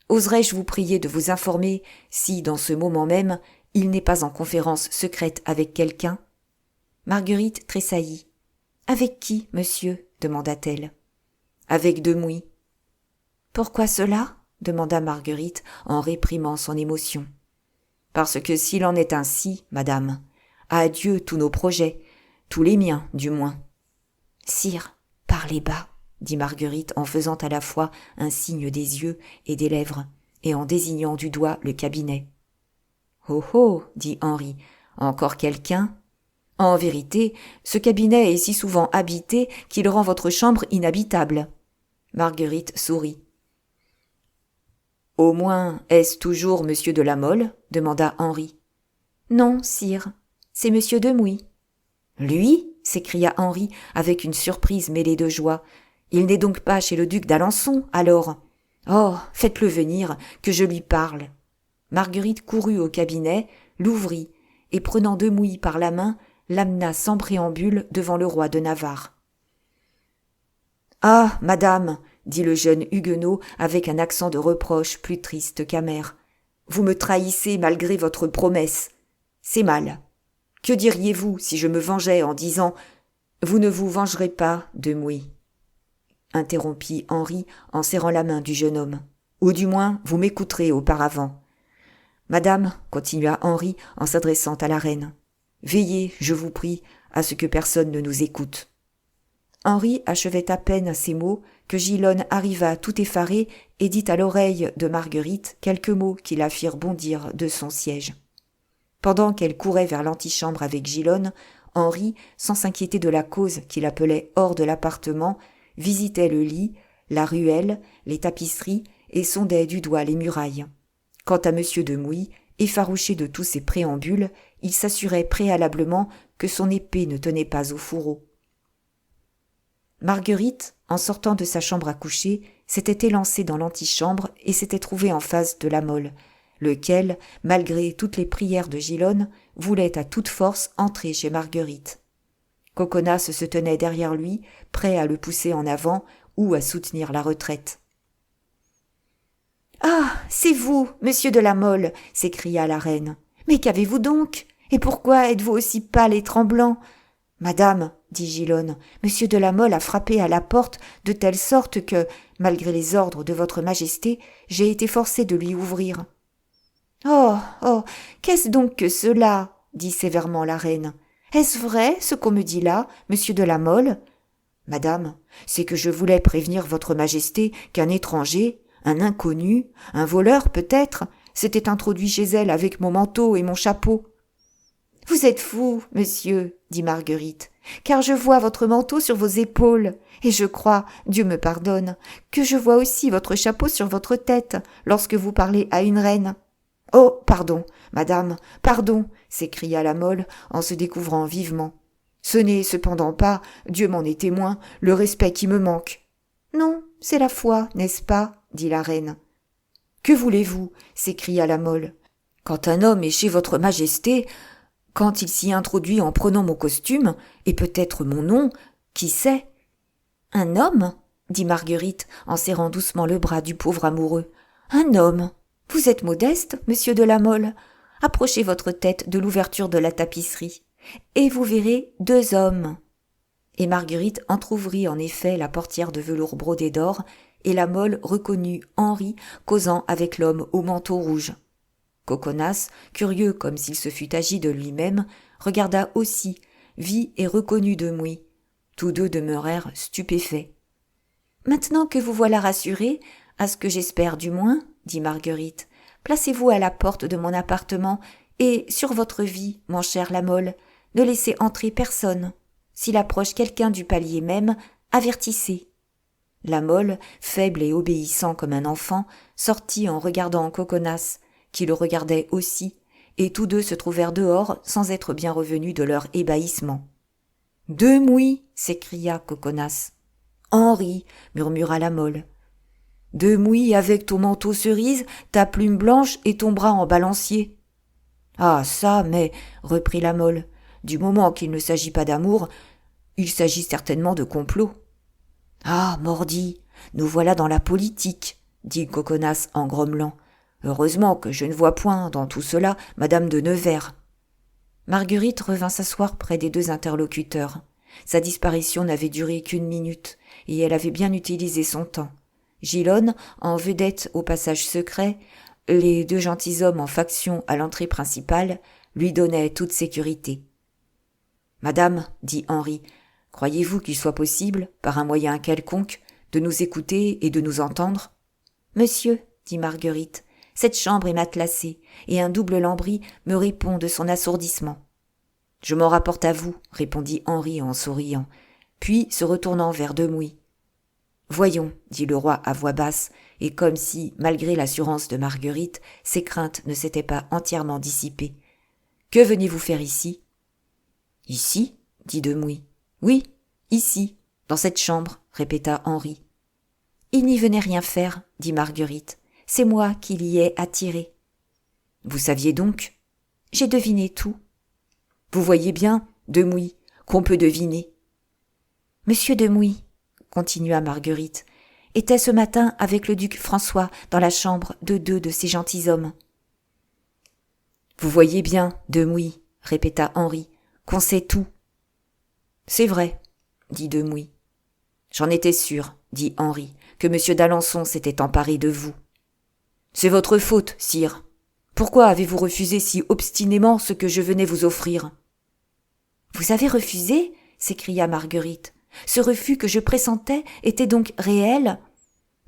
Oserais-je vous prier de vous informer si, dans ce moment même, il n'est pas en conférence secrète avec quelqu'un? Marguerite tressaillit. « Avec qui, monsieur ?» demanda-t-elle. « Avec Demouy. »« Pourquoi cela ?» demanda Marguerite en réprimant son émotion. « Parce que s'il en est ainsi, madame, adieu tous nos projets, tous les miens du moins. »« Sire, parlez bas !» dit Marguerite en faisant à la fois un signe des yeux et des lèvres, et en désignant du doigt le cabinet. « Oh oh !» dit Henri, « encore quelqu'un ?» En vérité, ce cabinet est si souvent habité qu'il rend votre chambre inhabitable. Marguerite sourit. Au moins, est-ce toujours monsieur de la Mole demanda Henri. Non, sire, c'est monsieur Demouy. Lui s'écria Henri avec une surprise mêlée de joie. Il n'est donc pas chez le duc d'Alençon, alors. Oh, faites-le venir, que je lui parle. Marguerite courut au cabinet, l'ouvrit, et prenant Demouy par la main, l'amena sans préambule devant le roi de Navarre. Ah, madame, dit le jeune huguenot avec un accent de reproche plus triste qu'amer, vous me trahissez malgré votre promesse. C'est mal. Que diriez-vous si je me vengeais en disant « Vous ne vous vengerez pas, Demouy » interrompit Henri en serrant la main du jeune homme. « Ou du moins, vous m'écouterez auparavant. » Madame, continua Henri en s'adressant à la reine, veillez, je vous prie, à ce que personne ne nous écoute. Henri achevait à peine ces mots que Gillonne arriva tout effaré et dit à l'oreille de Marguerite quelques mots qui la firent bondir de son siège. Pendant qu'elle courait vers l'antichambre avec Gillonne, Henri, sans s'inquiéter de la cause qui l'appelait hors de l'appartement, visitait le lit, la ruelle, les tapisseries et sondait du doigt les murailles. Quant à M. Demouy, effarouché de tous ces préambules, il s'assurait préalablement que son épée ne tenait pas au fourreau. Marguerite, en sortant de sa chambre à coucher, s'était élancée dans l'antichambre et s'était trouvée en face de la Mole, lequel, malgré toutes les prières de Gillonne, voulait à toute force entrer chez Marguerite. Coconas se tenait derrière lui, prêt à le pousser en avant ou à soutenir la retraite. « Ah, c'est vous, monsieur de la Mole !» s'écria la reine. « Mais qu'avez-vous donc ? Et pourquoi êtes-vous aussi pâle et tremblant ? » « Madame, dit Gillonne, monsieur de la Mole a frappé à la porte de telle sorte que, malgré les ordres de votre majesté, j'ai été forcée de lui ouvrir. »« Oh, oh, qu'est-ce donc que cela ?» dit sévèrement la reine. « Est-ce vrai, ce qu'on me dit là, monsieur de la Mole ? » ?»« Madame, c'est que je voulais prévenir votre majesté qu'un étranger, un inconnu, un voleur peut-être, s'était introduit chez elle avec mon manteau et mon chapeau. »« Vous êtes fou, monsieur, dit Marguerite, car je vois votre manteau sur vos épaules, et je crois, Dieu me pardonne, que je vois aussi votre chapeau sur votre tête lorsque vous parlez à une reine. »« Oh, pardon, madame, pardon, s'écria la Mole en se découvrant vivement. Ce n'est cependant pas, Dieu m'en est témoin, le respect qui me manque. »« Non, c'est la foi, n'est-ce pas ?» dit la reine. « Que voulez-vous » s'écria la Mole. « Quand un homme est chez votre majesté, quand il s'y introduit en prenant mon costume, et peut-être mon nom, qui sait ?»« Un homme ?» dit Marguerite en serrant doucement le bras du pauvre amoureux. « Un homme ! Vous êtes modeste, monsieur de la Mole. Approchez votre tête de l'ouverture de la tapisserie, et vous verrez 2 hommes. » Et Marguerite entr'ouvrit en effet la portière de velours brodé d'or, et la Mole reconnut Henri causant avec l'homme au manteau rouge. Coconas, curieux comme s'il se fût agi de lui-même, regarda aussi, vit et reconnut Demouy. Tous deux demeurèrent stupéfaits. « Maintenant que vous voilà rassuré, à ce que j'espère du moins, dit Marguerite, placez-vous à la porte de mon appartement et, sur votre vie, mon cher La Mole, ne laissez entrer personne. S'il approche quelqu'un du palier même, avertissez. » La Mole, faible et obéissant comme un enfant, sortit en regardant Coconas, qui le regardait aussi, et tous deux se trouvèrent dehors sans être bien revenus de leur ébahissement. « Demouy !» s'écria Coconas. « Henri !» murmura la Mole. « Demouy avec ton manteau cerise, ta plume blanche et ton bras en balancier. »« Ah ça, mais, reprit la Mole, du moment qu'il ne s'agit pas d'amour, il s'agit certainement de complot. »« Ah, mordi, nous voilà dans la politique, dit Coconas en grommelant. Heureusement que je ne vois point dans tout cela madame de Nevers. » Marguerite revint s'asseoir près des 2 interlocuteurs. Sa disparition n'avait duré qu'1 minute, et elle avait bien utilisé son temps. Gillonne, en vedette au passage secret, les 2 gentilshommes en faction à l'entrée principale, lui donnaient toute sécurité. « Madame, dit Henri, croyez-vous qu'il soit possible, par un moyen quelconque, de nous écouter et de nous entendre ? » « Monsieur, dit Marguerite, cette chambre est matelassée, et un double lambris me répond de son assourdissement. » « Je m'en rapporte à vous, répondit Henri en souriant, puis se retournant vers Demouy. Voyons, dit le roi à voix basse, et comme si, malgré l'assurance de Marguerite, ses craintes ne s'étaient pas entièrement dissipées. Que venez-vous faire ici? Ici, dit Demouy. Oui, ici, dans cette chambre, répéta Henri. Il n'y venait rien faire, dit Marguerite. C'est moi qui l'y ai attiré. Vous saviez donc? J'ai deviné tout. Vous voyez bien, Demouy, qu'on peut deviner. Monsieur Demouy, continua Marguerite, était ce matin avec le duc François dans la chambre de 2 de ces gentilshommes. Vous voyez bien, Demouy, répéta Henri, qu'on sait tout. C'est vrai, dit Demouy. J'en étais sûr, dit Henri, que M. d'Alençon s'était emparé de vous. C'est votre faute, sire. Pourquoi avez-vous refusé si obstinément ce que je venais vous offrir? Vous avez refusé? S'écria Marguerite. Ce refus que je pressentais était donc réel?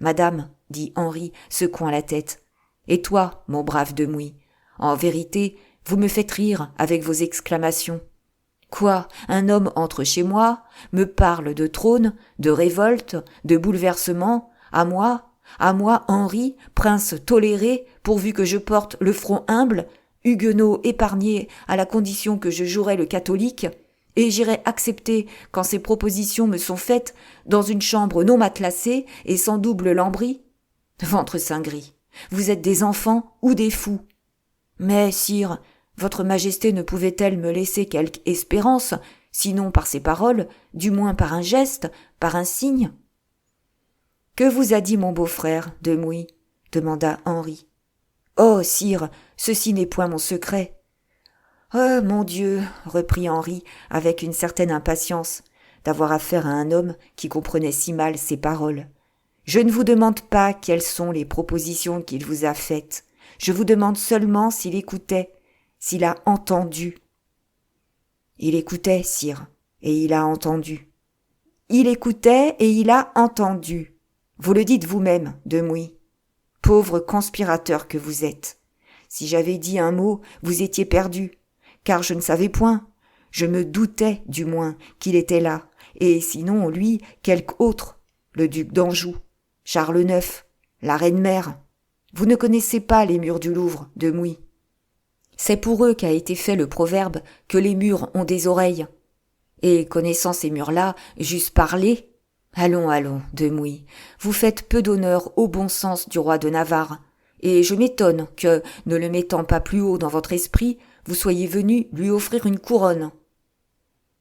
Madame, dit Henri, secouant la tête. Et toi, mon brave Demouy, en vérité, vous me faites rire avec vos exclamations. Quoi, un homme entre chez moi, me parle de trône, de révolte, de bouleversement, à moi, Henri, prince toléré, pourvu que je porte le front humble, huguenot épargné à la condition que je jouerai le catholique, et j'irai accepter, quand ces propositions me sont faites, dans une chambre non matelassée et sans double lambris? Ventre saint gris, vous êtes des enfants ou des fous. Mais, sire, votre majesté ne pouvait-elle me laisser quelque espérance, sinon par ses paroles, du moins par un geste, par un signe? Que vous a dit mon beau-frère, Demouy? Demanda Henri. Oh, sire, ceci n'est point mon secret. Oh, mon Dieu, reprit Henri avec une certaine impatience d'avoir affaire à un homme qui comprenait si mal ses paroles. Je ne vous demande pas quelles sont les propositions qu'il vous a faites. Je vous demande seulement s'il écoutait, s'il a entendu. Il écoutait, sire, et il a entendu. Il écoutait et il a entendu. Vous le dites vous-même, Demouy. Pauvre conspirateur que vous êtes. Si j'avais dit un mot, vous étiez perdu, car je ne savais point. Je me doutais, du moins, qu'il était là, et sinon, lui, quelque autre, le duc d'Anjou, Charles IX, la reine-mère. Vous ne connaissez pas les murs du Louvre, Demouy. C'est pour eux qu'a été fait le proverbe que les murs ont des oreilles. Et connaissant ces murs-là, j'eusse parlé. Allons, Demouy, vous faites peu d'honneur au bon sens du roi de Navarre, et je m'étonne que, ne le mettant pas plus haut dans votre esprit, vous soyez venu lui offrir une couronne.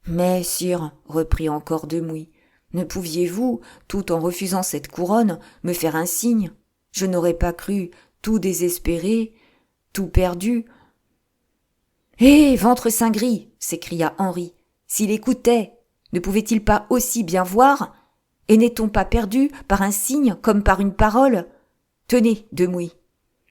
Mais, sire, reprit encore Demouy, ne pouviez-vous, tout en refusant cette couronne, me faire un signe? Je n'aurais pas cru, tout désespéré, tout perdu. Hé, ventre saint gris, s'écria Henri, s'il écoutait, ne pouvait-il pas aussi bien voir? Et n'est-on pas perdu par un signe comme par une parole? Tenez, Demouy,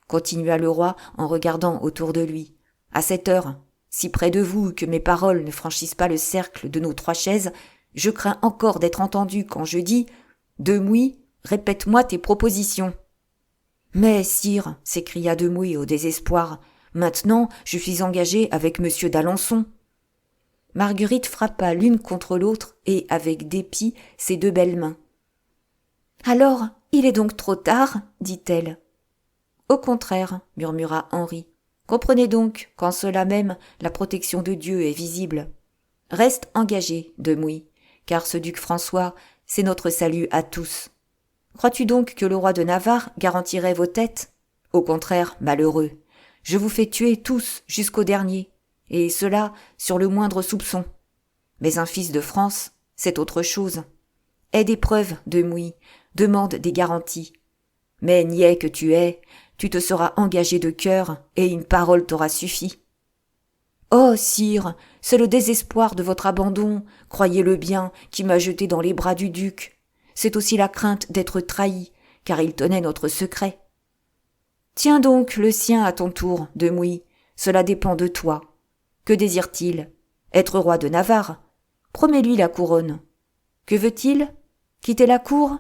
continua le roi en regardant autour de lui. À cette heure, si près de vous que mes paroles ne franchissent pas le cercle de nos 3 chaises, je crains encore d'être entendu quand je dis « Demouy, répète-moi tes propositions ». Mais, sire, s'écria Demouy au désespoir, maintenant je suis engagé avec M. d'Alençon. Marguerite frappa l'une contre l'autre et, avec dépit, ses 2 belles mains. « Alors, il est donc trop tard » dit-elle. « Au contraire » murmura Henri. « Comprenez donc qu'en cela même la protection de Dieu est visible. Reste engagé, Demouy, car ce duc François, c'est notre salut à tous. Crois-tu donc que le roi de Navarre garantirait vos têtes? Au contraire, malheureux, je vous fais tuer tous jusqu'au dernier. Et cela sur le moindre soupçon. Mais un fils de France, c'est autre chose. Aie des preuves, Demouy, demande des garanties. Mais niais que tu es, tu te seras engagé de cœur, et une parole t'aura suffi. Oh, sire, c'est le désespoir de votre abandon, croyez-le bien, qui m'a jeté dans les bras du duc. C'est aussi la crainte d'être trahi, car il tenait notre secret. Tiens donc le sien à ton tour, Demouy, cela dépend de toi. Que désire-t-il? Être roi de Navarre? Promets-lui la couronne. Que veut-il? Quitter la cour?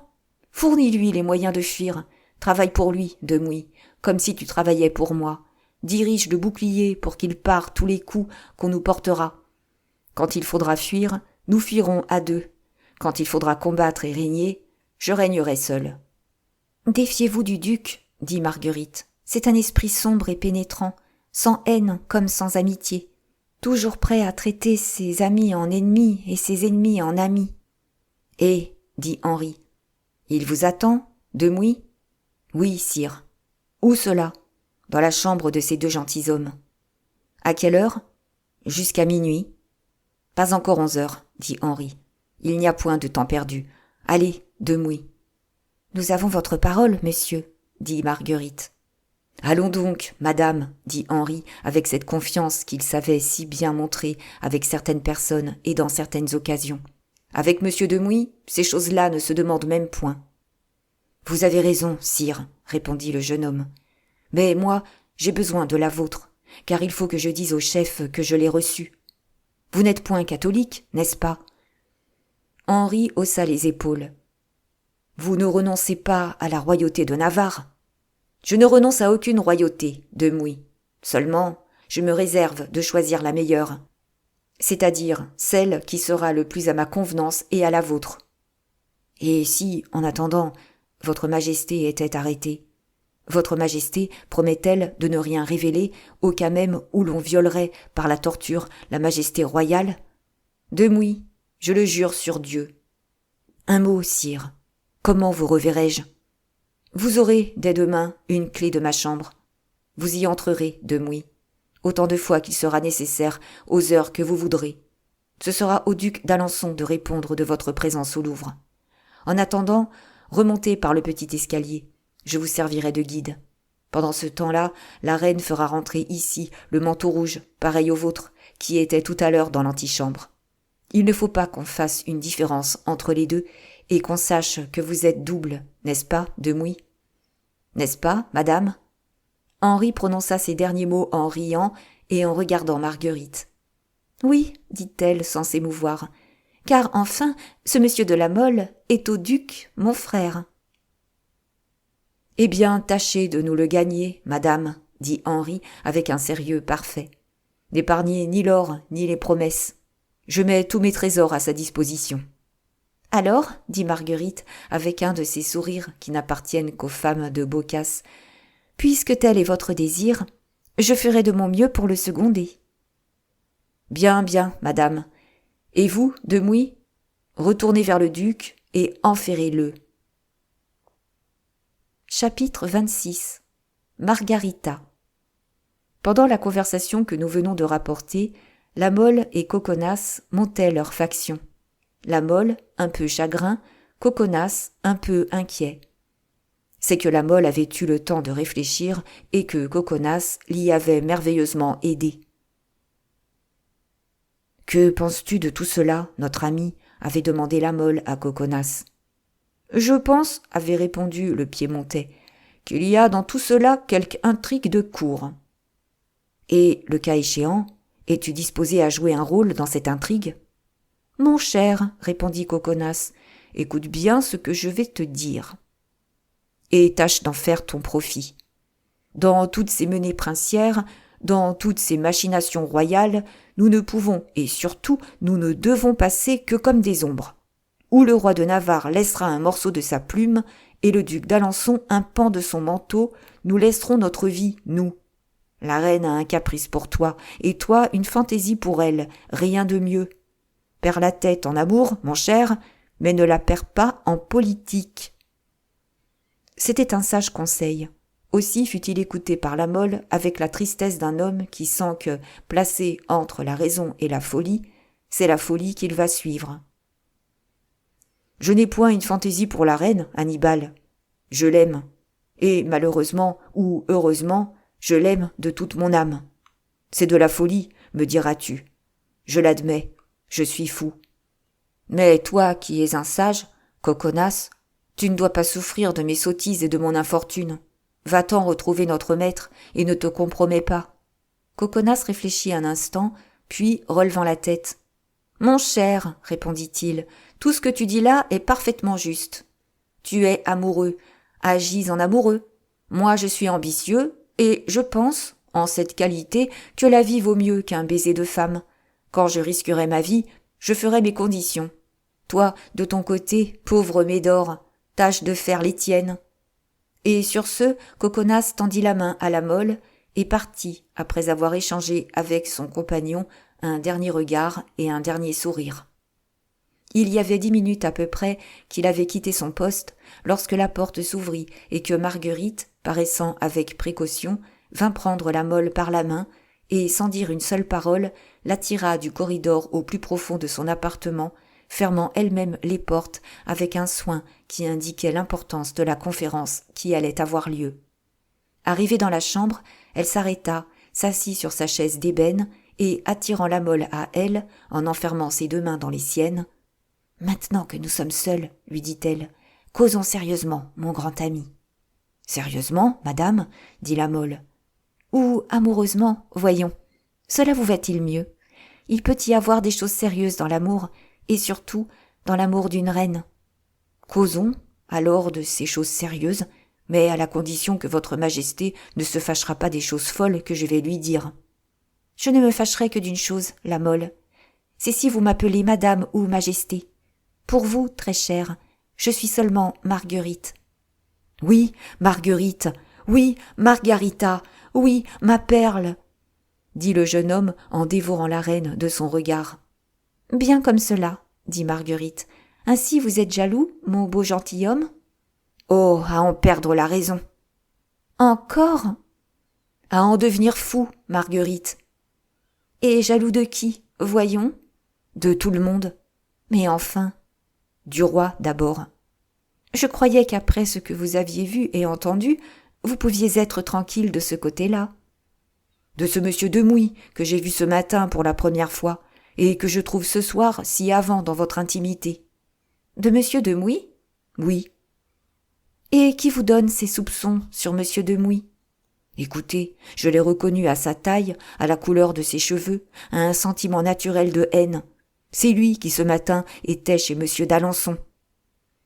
Fournis-lui les moyens de fuir. Travaille pour lui, Demouy, comme si tu travaillais pour moi. Dirige le bouclier pour qu'il pare tous les coups qu'on nous portera. Quand il faudra fuir, nous fuirons à deux. Quand il faudra combattre et régner, je régnerai seul. » « Défiez-vous du duc, dit Marguerite. C'est un esprit sombre et pénétrant, sans haine comme sans amitié, toujours prêt à traiter ses amis en ennemis et ses ennemis en amis. »« Et, dit Henri, il vous attend, Demouy ? » ?»« Oui, sire. »« Où cela ? » ?»« Dans la chambre de ces deux gentilshommes. »« À quelle heure ? » ?»« Jusqu'à minuit. »« Pas encore 11 heures, dit Henri. Il n'y a point de temps perdu. Allez, Demouy. »« Nous avons votre parole, monsieur, dit Marguerite. »« Allons donc, madame, dit Henri, avec cette confiance qu'il savait si bien montrer avec certaines personnes et dans certaines occasions. Avec monsieur Demouy, ces choses-là ne se demandent même point. « Vous avez raison, sire, répondit le jeune homme. Mais moi, j'ai besoin de la vôtre, car il faut que je dise au chef que je l'ai reçu. Vous n'êtes point catholique, n'est-ce pas ? » Henri haussa les épaules. « Vous ne renoncez pas à la royauté de Navarre ? » ?»« Je ne renonce à aucune royauté, Demouy. Seulement, je me réserve de choisir la meilleure, c'est-à-dire celle qui sera le plus à ma convenance et à la vôtre. Et si, en attendant, votre majesté était arrêtée, votre majesté promet-elle de ne rien révéler au cas même où l'on violerait par la torture la majesté royale ? Demouy, je le jure sur Dieu. Un mot, sire. Comment vous reverrai-je ? Vous aurez, dès demain, une clé de ma chambre. Vous y entrerez, Demouy, autant de fois qu'il sera nécessaire, aux heures que vous voudrez. Ce sera au duc d'Alençon de répondre de votre présence au Louvre. En attendant, remontez par le petit escalier. Je vous servirai de guide. Pendant ce temps-là, la reine fera rentrer ici le manteau rouge, pareil au vôtre, qui était tout à l'heure dans l'antichambre. Il ne faut pas qu'on fasse une différence entre les deux et qu'on sache que vous êtes double, n'est-ce pas, Demouy ? N'est-ce pas, madame ? Henri prononça ces derniers mots en riant et en regardant Marguerite. « Oui, dit-elle sans s'émouvoir, car enfin, ce monsieur de la Mole est au duc, mon frère. »« Eh bien, tâchez de nous le gagner, madame, dit Henri avec un sérieux parfait. N'épargnez ni l'or ni les promesses. Je mets tous mes trésors à sa disposition. »« Alors, dit Marguerite, avec un de ces sourires qui n'appartiennent qu'aux femmes de Boccace, « puisque tel est votre désir, je ferai de mon mieux pour le seconder. »« Bien, bien, madame. Et vous, Demouy, retournez vers le duc et enferrez-le. » Chapitre 26. Margarita. Pendant la conversation que nous venons de rapporter, La Mole et Coconas montaient leur faction. La Mole, un peu chagrin, Coconas, un peu inquiet. C'est que La Mole avait eu le temps de réfléchir et que Coconas l'y avait merveilleusement aidé. « Que penses-tu de tout cela, notre ami ?» avait demandé La Mole à Coconas. « Je pense, » avait répondu le Piémontais, « qu'il y a dans tout cela quelque intrigue de cour. »« Et, le cas échéant, es-tu disposé à jouer un rôle dans cette intrigue ?»« Mon cher, » répondit Coconas, « écoute bien ce que je vais te dire. Et tâche d'en faire ton profit. Dans toutes ces menées princières, dans toutes ces machinations royales, nous ne pouvons, et surtout, nous ne devons passer que comme des ombres. Où le roi de Navarre laissera un morceau de sa plume, et le duc d'Alençon un pan de son manteau, nous laisserons notre vie, nous. La reine a un caprice pour toi, et toi une fantaisie pour elle, rien de mieux. Perds la tête en amour, mon cher, mais ne la perds pas en politique. » C'était un sage conseil. Aussi fut-il écouté par La Mole avec la tristesse d'un homme qui sent que, placé entre la raison et la folie, c'est la folie qu'il va suivre. « Je n'ai point une fantaisie pour la reine, Annibal. Je l'aime. Et malheureusement ou heureusement, je l'aime de toute mon âme. C'est de la folie, me diras-tu. Je l'admets, je suis fou. Mais toi qui es un sage, Coconas, tu ne dois pas souffrir de mes sottises et de mon infortune. Va-t'en retrouver notre maître et ne te compromets pas. » Coconas réfléchit un instant, puis relevant la tête. « Mon cher, répondit-il, tout ce que tu dis là est parfaitement juste. Tu es amoureux, agis en amoureux. Moi je suis ambitieux, et je pense, en cette qualité, que la vie vaut mieux qu'un baiser de femme. Quand je risquerai ma vie, je ferai mes conditions. Toi, de ton côté, pauvre Médor, tâche de faire les tiennes. » Et sur ce, Coconas tendit la main à la Mole et partit après avoir échangé avec son compagnon un dernier regard et un dernier sourire. Il y avait 10 minutes à peu près qu'il avait quitté son poste lorsque la porte s'ouvrit et que Marguerite, paraissant avec précaution, vint prendre la Mole par la main et, sans dire une seule parole, l'attira du corridor au plus profond de son appartement, fermant elle-même les portes avec un soin qui indiquait l'importance de la conférence qui allait avoir lieu. Arrivée dans la chambre, elle s'arrêta, s'assit sur sa chaise d'ébène et, attirant la Mole à elle, en enfermant ses 2 mains dans les siennes, « Maintenant que nous sommes seuls, lui dit-elle, causons sérieusement, mon grand ami. »« Sérieusement, madame ?» dit la Mole. « Ou amoureusement, voyons. Cela vous va-t-il mieux ? Il peut y avoir des choses sérieuses dans l'amour, et surtout dans l'amour d'une reine. Causons, alors, de ces choses sérieuses, mais à la condition que votre majesté ne se fâchera pas des choses folles que je vais lui dire. »« Je ne me fâcherai que d'une chose, la Mole. C'est si vous m'appelez madame ou majesté. Pour vous, très chère, je suis seulement Marguerite. »« Oui, Marguerite, oui, Margarita, oui, ma perle !» dit le jeune homme en dévorant la reine de son regard. « Bien comme cela, » dit Marguerite. « Ainsi vous êtes jaloux, mon beau gentilhomme ? » ?»« Oh, à en perdre la raison. »« Encore ?»« À en devenir fou, Marguerite. »« Et jaloux de qui, voyons ? » ?»« De tout le monde. »« Mais enfin ?» ?»« Du roi, d'abord. »« Je croyais qu'après ce que vous aviez vu et entendu, vous pouviez être tranquille de ce côté-là. »« De ce monsieur Demouy, que j'ai vu ce matin pour la première fois, et que je trouve ce soir si avant dans votre intimité. »« De monsieur Demouy ? » ?»« Oui. »« Et qui vous donne ces soupçons sur monsieur Demouy ? » ?»« Écoutez, je l'ai reconnu à sa taille, à la couleur de ses cheveux, à un sentiment naturel de haine. C'est lui qui ce matin était chez monsieur d'Alençon. »«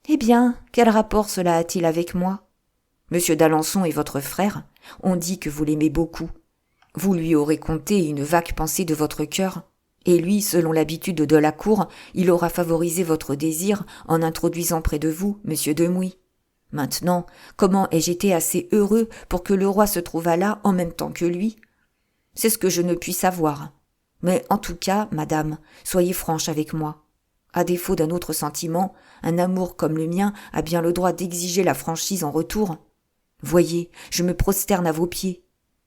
Eh bien, quel rapport cela a-t-il avec moi ? » ?»« Monsieur d'Alençon est votre frère. On dit que vous l'aimez beaucoup. Vous lui aurez conté une vague pensée de votre cœur. Et lui, selon l'habitude de la cour, il aura favorisé votre désir en introduisant près de vous monsieur Demouy. Maintenant, comment ai-je été assez heureux pour que le roi se trouvât là en même temps que lui ? C'est ce que je ne puis savoir. Mais en tout cas, madame, soyez franche avec moi. À défaut d'un autre sentiment, un amour comme le mien a bien le droit d'exiger la franchise en retour. Voyez, je me prosterne à vos pieds.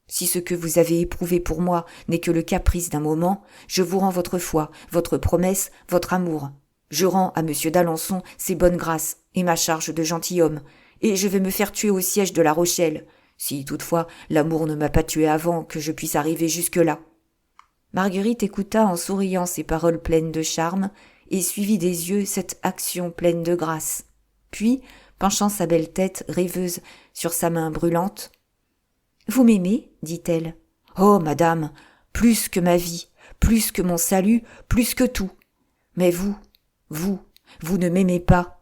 Si ce que vous avez éprouvé pour moi n'est que le caprice d'un moment, je vous rends votre foi, votre promesse, votre amour. Je rends à monsieur d'Alençon ses bonnes grâces et ma charge de gentilhomme, et je vais me faire tuer au siège de La Rochelle, si toutefois l'amour ne m'a pas tué avant que je puisse arriver jusque-là. » Marguerite écouta en souriant ces paroles pleines de charme et suivit des yeux cette action pleine de grâce. Puis, penchant sa belle tête rêveuse sur sa main brûlante, « Vous m'aimez ? » dit-elle. « Oh, madame, plus que ma vie, plus que mon salut, plus que tout. Mais vous ne m'aimez pas. »«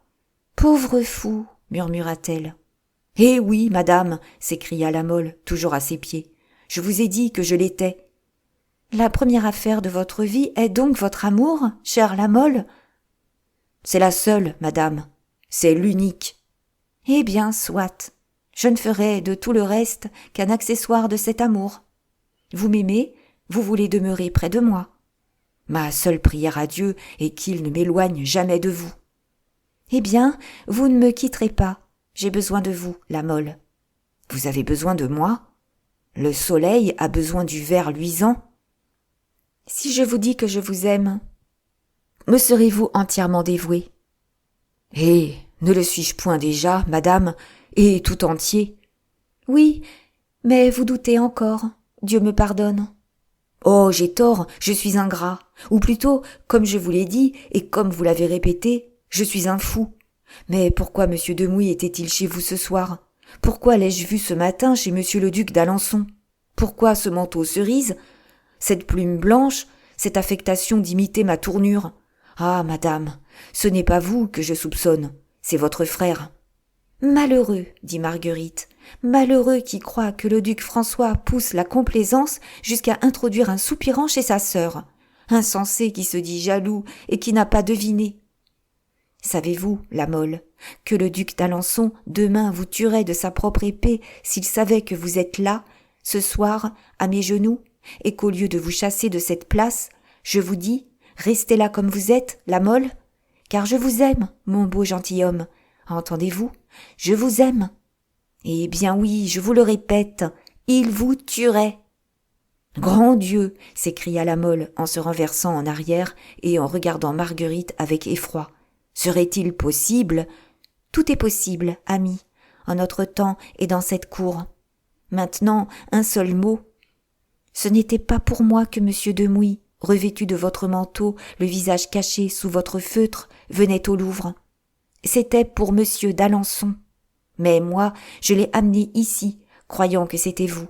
Pauvre fou !» murmura-t-elle. « Eh oui, madame !» s'écria la Mole, toujours à ses pieds. « Je vous ai dit que je l'étais. »« La première affaire de votre vie est donc votre amour, chère la Mole ? » ?»« C'est la seule, madame. C'est l'unique. »« Eh bien, soit. Je ne ferai de tout le reste qu'un accessoire de cet amour. Vous m'aimez, vous voulez demeurer près de moi. Ma seule prière à Dieu est qu'il ne m'éloigne jamais de vous. »« Eh bien, vous ne me quitterez pas. J'ai besoin de vous, la Mole. »« Vous avez besoin de moi ? Le soleil a besoin du verre luisant. » »« Si je vous dis que je vous aime, me serez-vous entièrement dévouée ? » ?»« Eh, ne le suis-je point déjà, madame, et tout entier ? » ?»« Oui, mais vous doutez encore. Dieu me pardonne. » »« Oh, j'ai tort, je suis ingrat. Ou plutôt, comme je vous l'ai dit, et comme vous l'avez répété, je suis un fou. Mais pourquoi monsieur Demouy était-il chez vous ce soir ? Pourquoi l'ai-je vu ce matin chez monsieur le duc d'Alençon ? Pourquoi ce manteau cerise ? Cette plume blanche ? Cette affectation d'imiter ma tournure ? Ah, madame, ce n'est pas vous que je soupçonne, c'est votre frère. »« Malheureux, dit Marguerite, malheureux qui croit que le duc François pousse la complaisance jusqu'à introduire un soupirant chez sa sœur. Insensé qui se dit jaloux et qui n'a pas deviné. Savez-vous, la Mole, que le duc d'Alençon demain vous tuerait de sa propre épée s'il savait que vous êtes là, ce soir, à mes genoux, et qu'au lieu de vous chasser de cette place, je vous dis, restez là comme vous êtes, la Mole, car je vous aime, mon beau gentilhomme. Entendez-vous? Je vous aime. Eh bien oui, je vous le répète, il vous tuerait. Grand Dieu! S'écria la Mole en se renversant en arrière et en regardant Marguerite avec effroi. Serait-il possible? Tout est possible, ami, en notre temps et dans cette cour. Maintenant, un seul mot. Ce n'était pas pour moi que M. Demouy, revêtu de votre manteau, le visage caché sous votre feutre, venait au Louvre. C'était pour M. d'Alençon. Mais moi, je l'ai amené ici, croyant que c'était vous.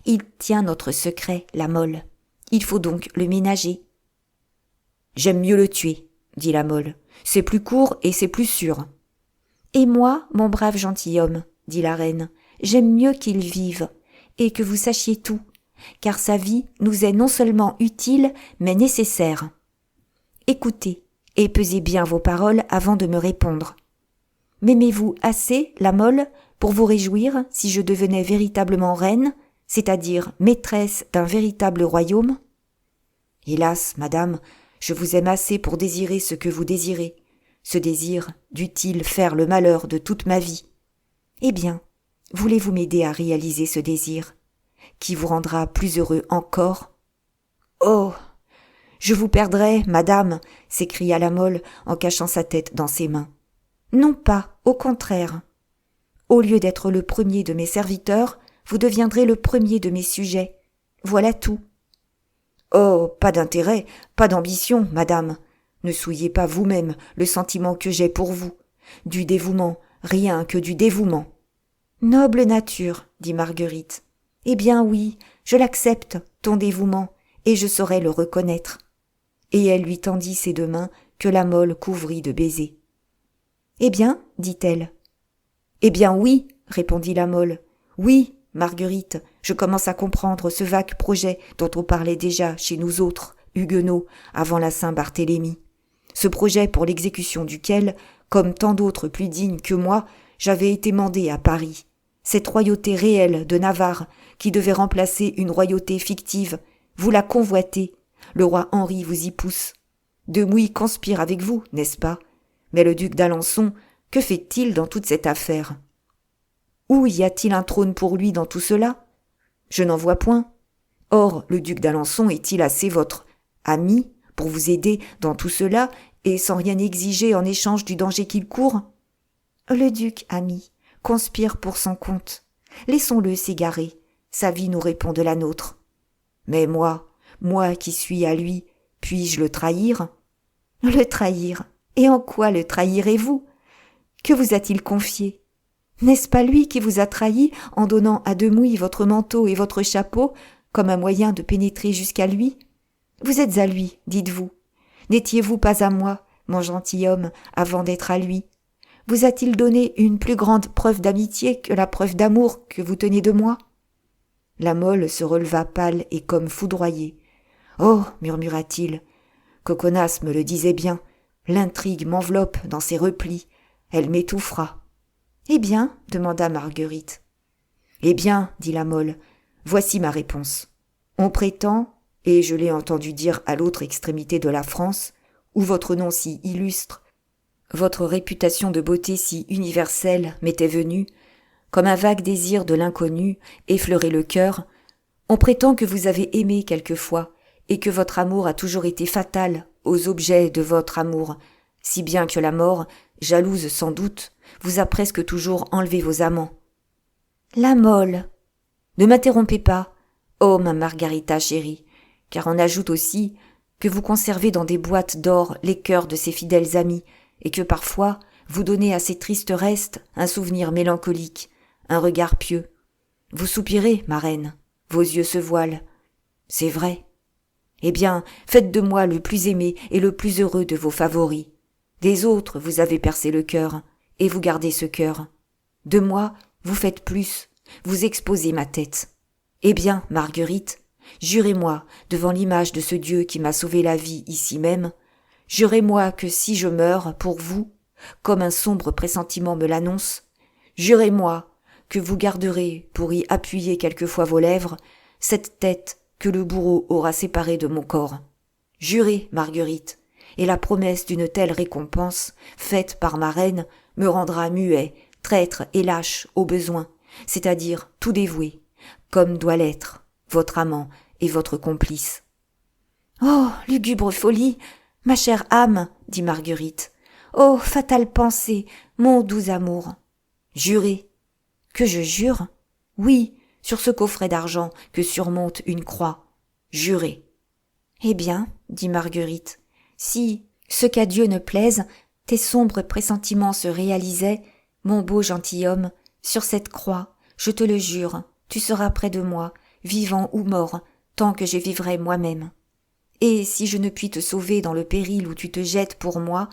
Il tient notre secret, la Mole. Il faut donc le ménager. J'aime mieux le tuer, dit la Mole. C'est plus court et c'est plus sûr. Et moi, mon brave gentilhomme, dit la reine, j'aime mieux qu'il vive, et que vous sachiez tout, car sa vie nous est non seulement utile, mais nécessaire. Écoutez, et pesez bien vos paroles avant de me répondre. M'aimez-vous assez, la Mole, pour vous réjouir si je devenais véritablement reine, c'est-à-dire maîtresse d'un véritable royaume? Hélas, madame, je vous aime assez pour désirer ce que vous désirez. Ce désir dût-il faire le malheur de toute ma vie? Eh bien, voulez-vous m'aider à réaliser ce désir, qui vous rendra plus heureux encore? Oh! Je vous perdrai, madame, s'écria la Mole en cachant sa tête dans ses mains. Non pas, au contraire. Au lieu d'être le premier de mes serviteurs, vous deviendrez le premier de mes sujets. Voilà tout. Oh, pas d'intérêt, pas d'ambition, madame. Ne souillez pas vous-même le sentiment que j'ai pour vous. Du dévouement, rien que du dévouement. Noble nature, dit Marguerite. Eh bien oui, je l'accepte, ton dévouement, et je saurai le reconnaître. Et elle lui tendit ses deux mains que la Mole couvrit de baisers. Eh bien, dit-elle. Eh bien oui, répondit la Mole. Oui, Marguerite, je commence à comprendre ce vague projet dont on parlait déjà chez nous autres, huguenots, avant la Saint-Barthélemy. Ce projet pour l'exécution duquel, comme tant d'autres plus dignes que moi, j'avais été mandé à Paris. Cette royauté réelle de Navarre, qui devait remplacer une royauté fictive, vous la convoitez. Le roi Henri vous y pousse. Demouy conspire avec vous, n'est-ce pas? Mais le duc d'Alençon, que fait-il dans toute cette affaire? Où y a-t-il un trône pour lui dans tout cela? Je n'en vois point. Or, le duc d'Alençon est-il assez votre ami pour vous aider dans tout cela et sans rien exiger en échange du danger qu'il court? Le duc, ami, conspire pour son compte. Laissons-le s'égarer. Sa vie nous répond de la nôtre. Mais moi qui suis à lui, puis-je le trahir? Le trahir? Et en quoi le trahirez-vous? Que vous a-t-il confié? N'est-ce pas lui qui vous a trahi en donnant à Demouy votre manteau et votre chapeau comme un moyen de pénétrer jusqu'à lui? Vous êtes à lui, dites-vous. N'étiez-vous pas à moi, mon gentilhomme, avant d'être à lui? Vous a-t-il donné une plus grande preuve d'amitié que la preuve d'amour que vous tenez de moi? La Mole se releva pâle et comme foudroyée. Oh, murmura-t-il, Coconas me le disait bien, l'intrigue m'enveloppe dans ses replis, elle m'étouffera. Eh bien, demanda Marguerite. Eh bien, dit la Mole, voici ma réponse. On prétend, et je l'ai entendu dire à l'autre extrémité de la France, où votre nom si illustre, votre réputation de beauté si universelle m'était venue, comme un vague désir de l'inconnu effleurer le cœur, on prétend que vous avez aimé quelquefois, et que votre amour a toujours été fatal aux objets de votre amour, si bien que la mort, jalouse sans doute, vous a presque toujours enlevé vos amants. La Mole. Ne m'interrompez pas, ô ma Margarita chérie, car on ajoute aussi que vous conservez dans des boîtes d'or les cœurs de ces fidèles amis, et que parfois vous donnez à ces tristes restes un souvenir mélancolique, un regard pieux. Vous soupirez, ma reine, vos yeux se voilent. C'est vrai. Eh bien, faites de moi le plus aimé et le plus heureux de vos favoris. Des autres vous avez percé le cœur, et vous gardez ce cœur. De moi, vous faites plus, vous exposez ma tête. Eh bien, Marguerite, Jurez-moi, devant l'image de ce Dieu qui m'a sauvé la vie ici même, jurez-moi que si je meurs pour vous, comme un sombre pressentiment me l'annonce, jurez-moi que vous garderez, pour y appuyer quelquefois vos lèvres, cette tête que le bourreau aura séparée de mon corps. Jurez, Marguerite, et la promesse d'une telle récompense, faite par ma reine, me rendra muet, traître et lâche au besoin, c'est-à-dire tout dévoué, comme doit l'être votre amant et votre complice. « Oh, lugubre folie, ma chère âme, dit Marguerite. Oh, fatale pensée, mon doux amour. Jurez. Que je jure? Oui, sur ce coffret d'argent que surmonte une croix. Jurez. Eh bien, dit Marguerite, si, ce qu'à Dieu ne plaise, tes sombres pressentiments se réalisaient, mon beau gentilhomme, sur cette croix, je te le jure, tu seras près de moi, vivant ou mort, tant que je vivrai moi-même. Et si je ne puis te sauver dans le péril où tu te jettes pour moi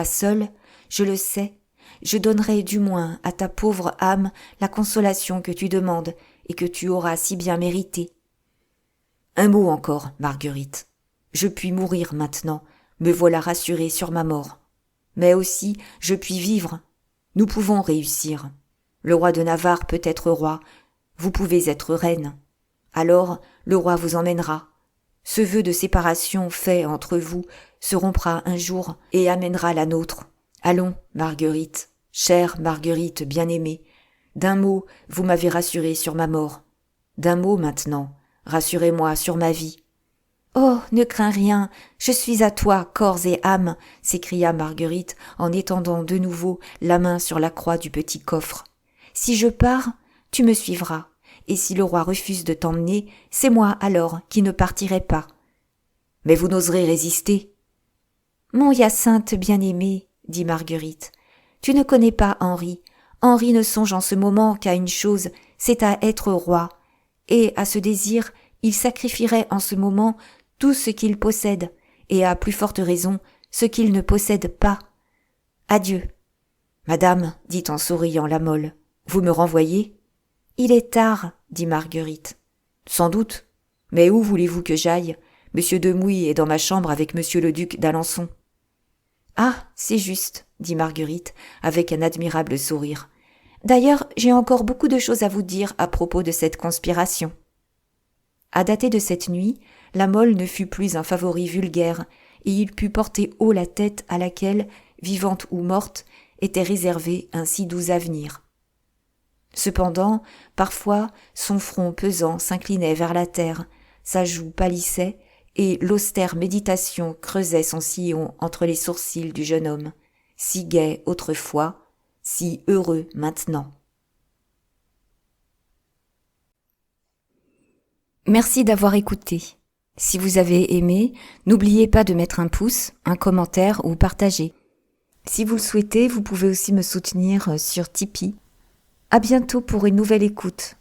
seul, je le sais, je donnerai du moins à ta pauvre âme la consolation que tu demandes et que tu auras si bien méritée. Un mot encore, Marguerite. Je puis mourir maintenant, me voilà rassurée sur ma mort. Mais aussi, je puis vivre. Nous pouvons réussir. Le roi de Navarre peut être roi, vous pouvez être reine. Alors, le roi vous emmènera. Ce vœu de séparation fait entre vous se rompra un jour et amènera la nôtre. Allons, Marguerite, chère Marguerite bien-aimée, d'un mot, vous m'avez rassurée sur ma mort. D'un mot maintenant, rassurez-moi sur ma vie. « Oh, ne crains rien, je suis à toi, corps et âme !» s'écria Marguerite en étendant de nouveau la main sur la croix du petit coffre. « Si je pars, tu me suivras, et si le roi refuse de t'emmener, c'est moi alors qui ne partirai pas. »« Mais vous n'oserez résister ?»« Mon Hyacinthe bien-aimé, » dit Marguerite, « tu ne connais pas Henri. Henri ne songe en ce moment qu'à une chose, c'est à être roi. Et à ce désir, il sacrifierait en ce moment tout ce qu'il possède, et à plus forte raison, ce qu'il ne possède pas. Adieu. »« Madame, dit en souriant la Mole, vous me renvoyez ?»« Il est tard, dit Marguerite. »« Sans doute. Mais où voulez-vous que j'aille ? Monsieur de Mouy est dans ma chambre avec monsieur le duc d'Alençon. »« Ah, c'est juste, dit Marguerite, avec un admirable sourire. D'ailleurs, j'ai encore beaucoup de choses à vous dire à propos de cette conspiration. » À dater de cette nuit, la Mole ne fut plus un favori vulgaire, et il put porter haut la tête à laquelle, vivante ou morte, était réservé un si doux avenir. Cependant, parfois, son front pesant s'inclinait vers la terre, sa joue pâlissait, et l'austère méditation creusait son sillon entre les sourcils du jeune homme, si gai autrefois, si heureux maintenant. Merci d'avoir écouté. Si vous avez aimé, n'oubliez pas de mettre un pouce, un commentaire ou partager. Si vous le souhaitez, vous pouvez aussi me soutenir sur Tipeee. À bientôt pour une nouvelle écoute.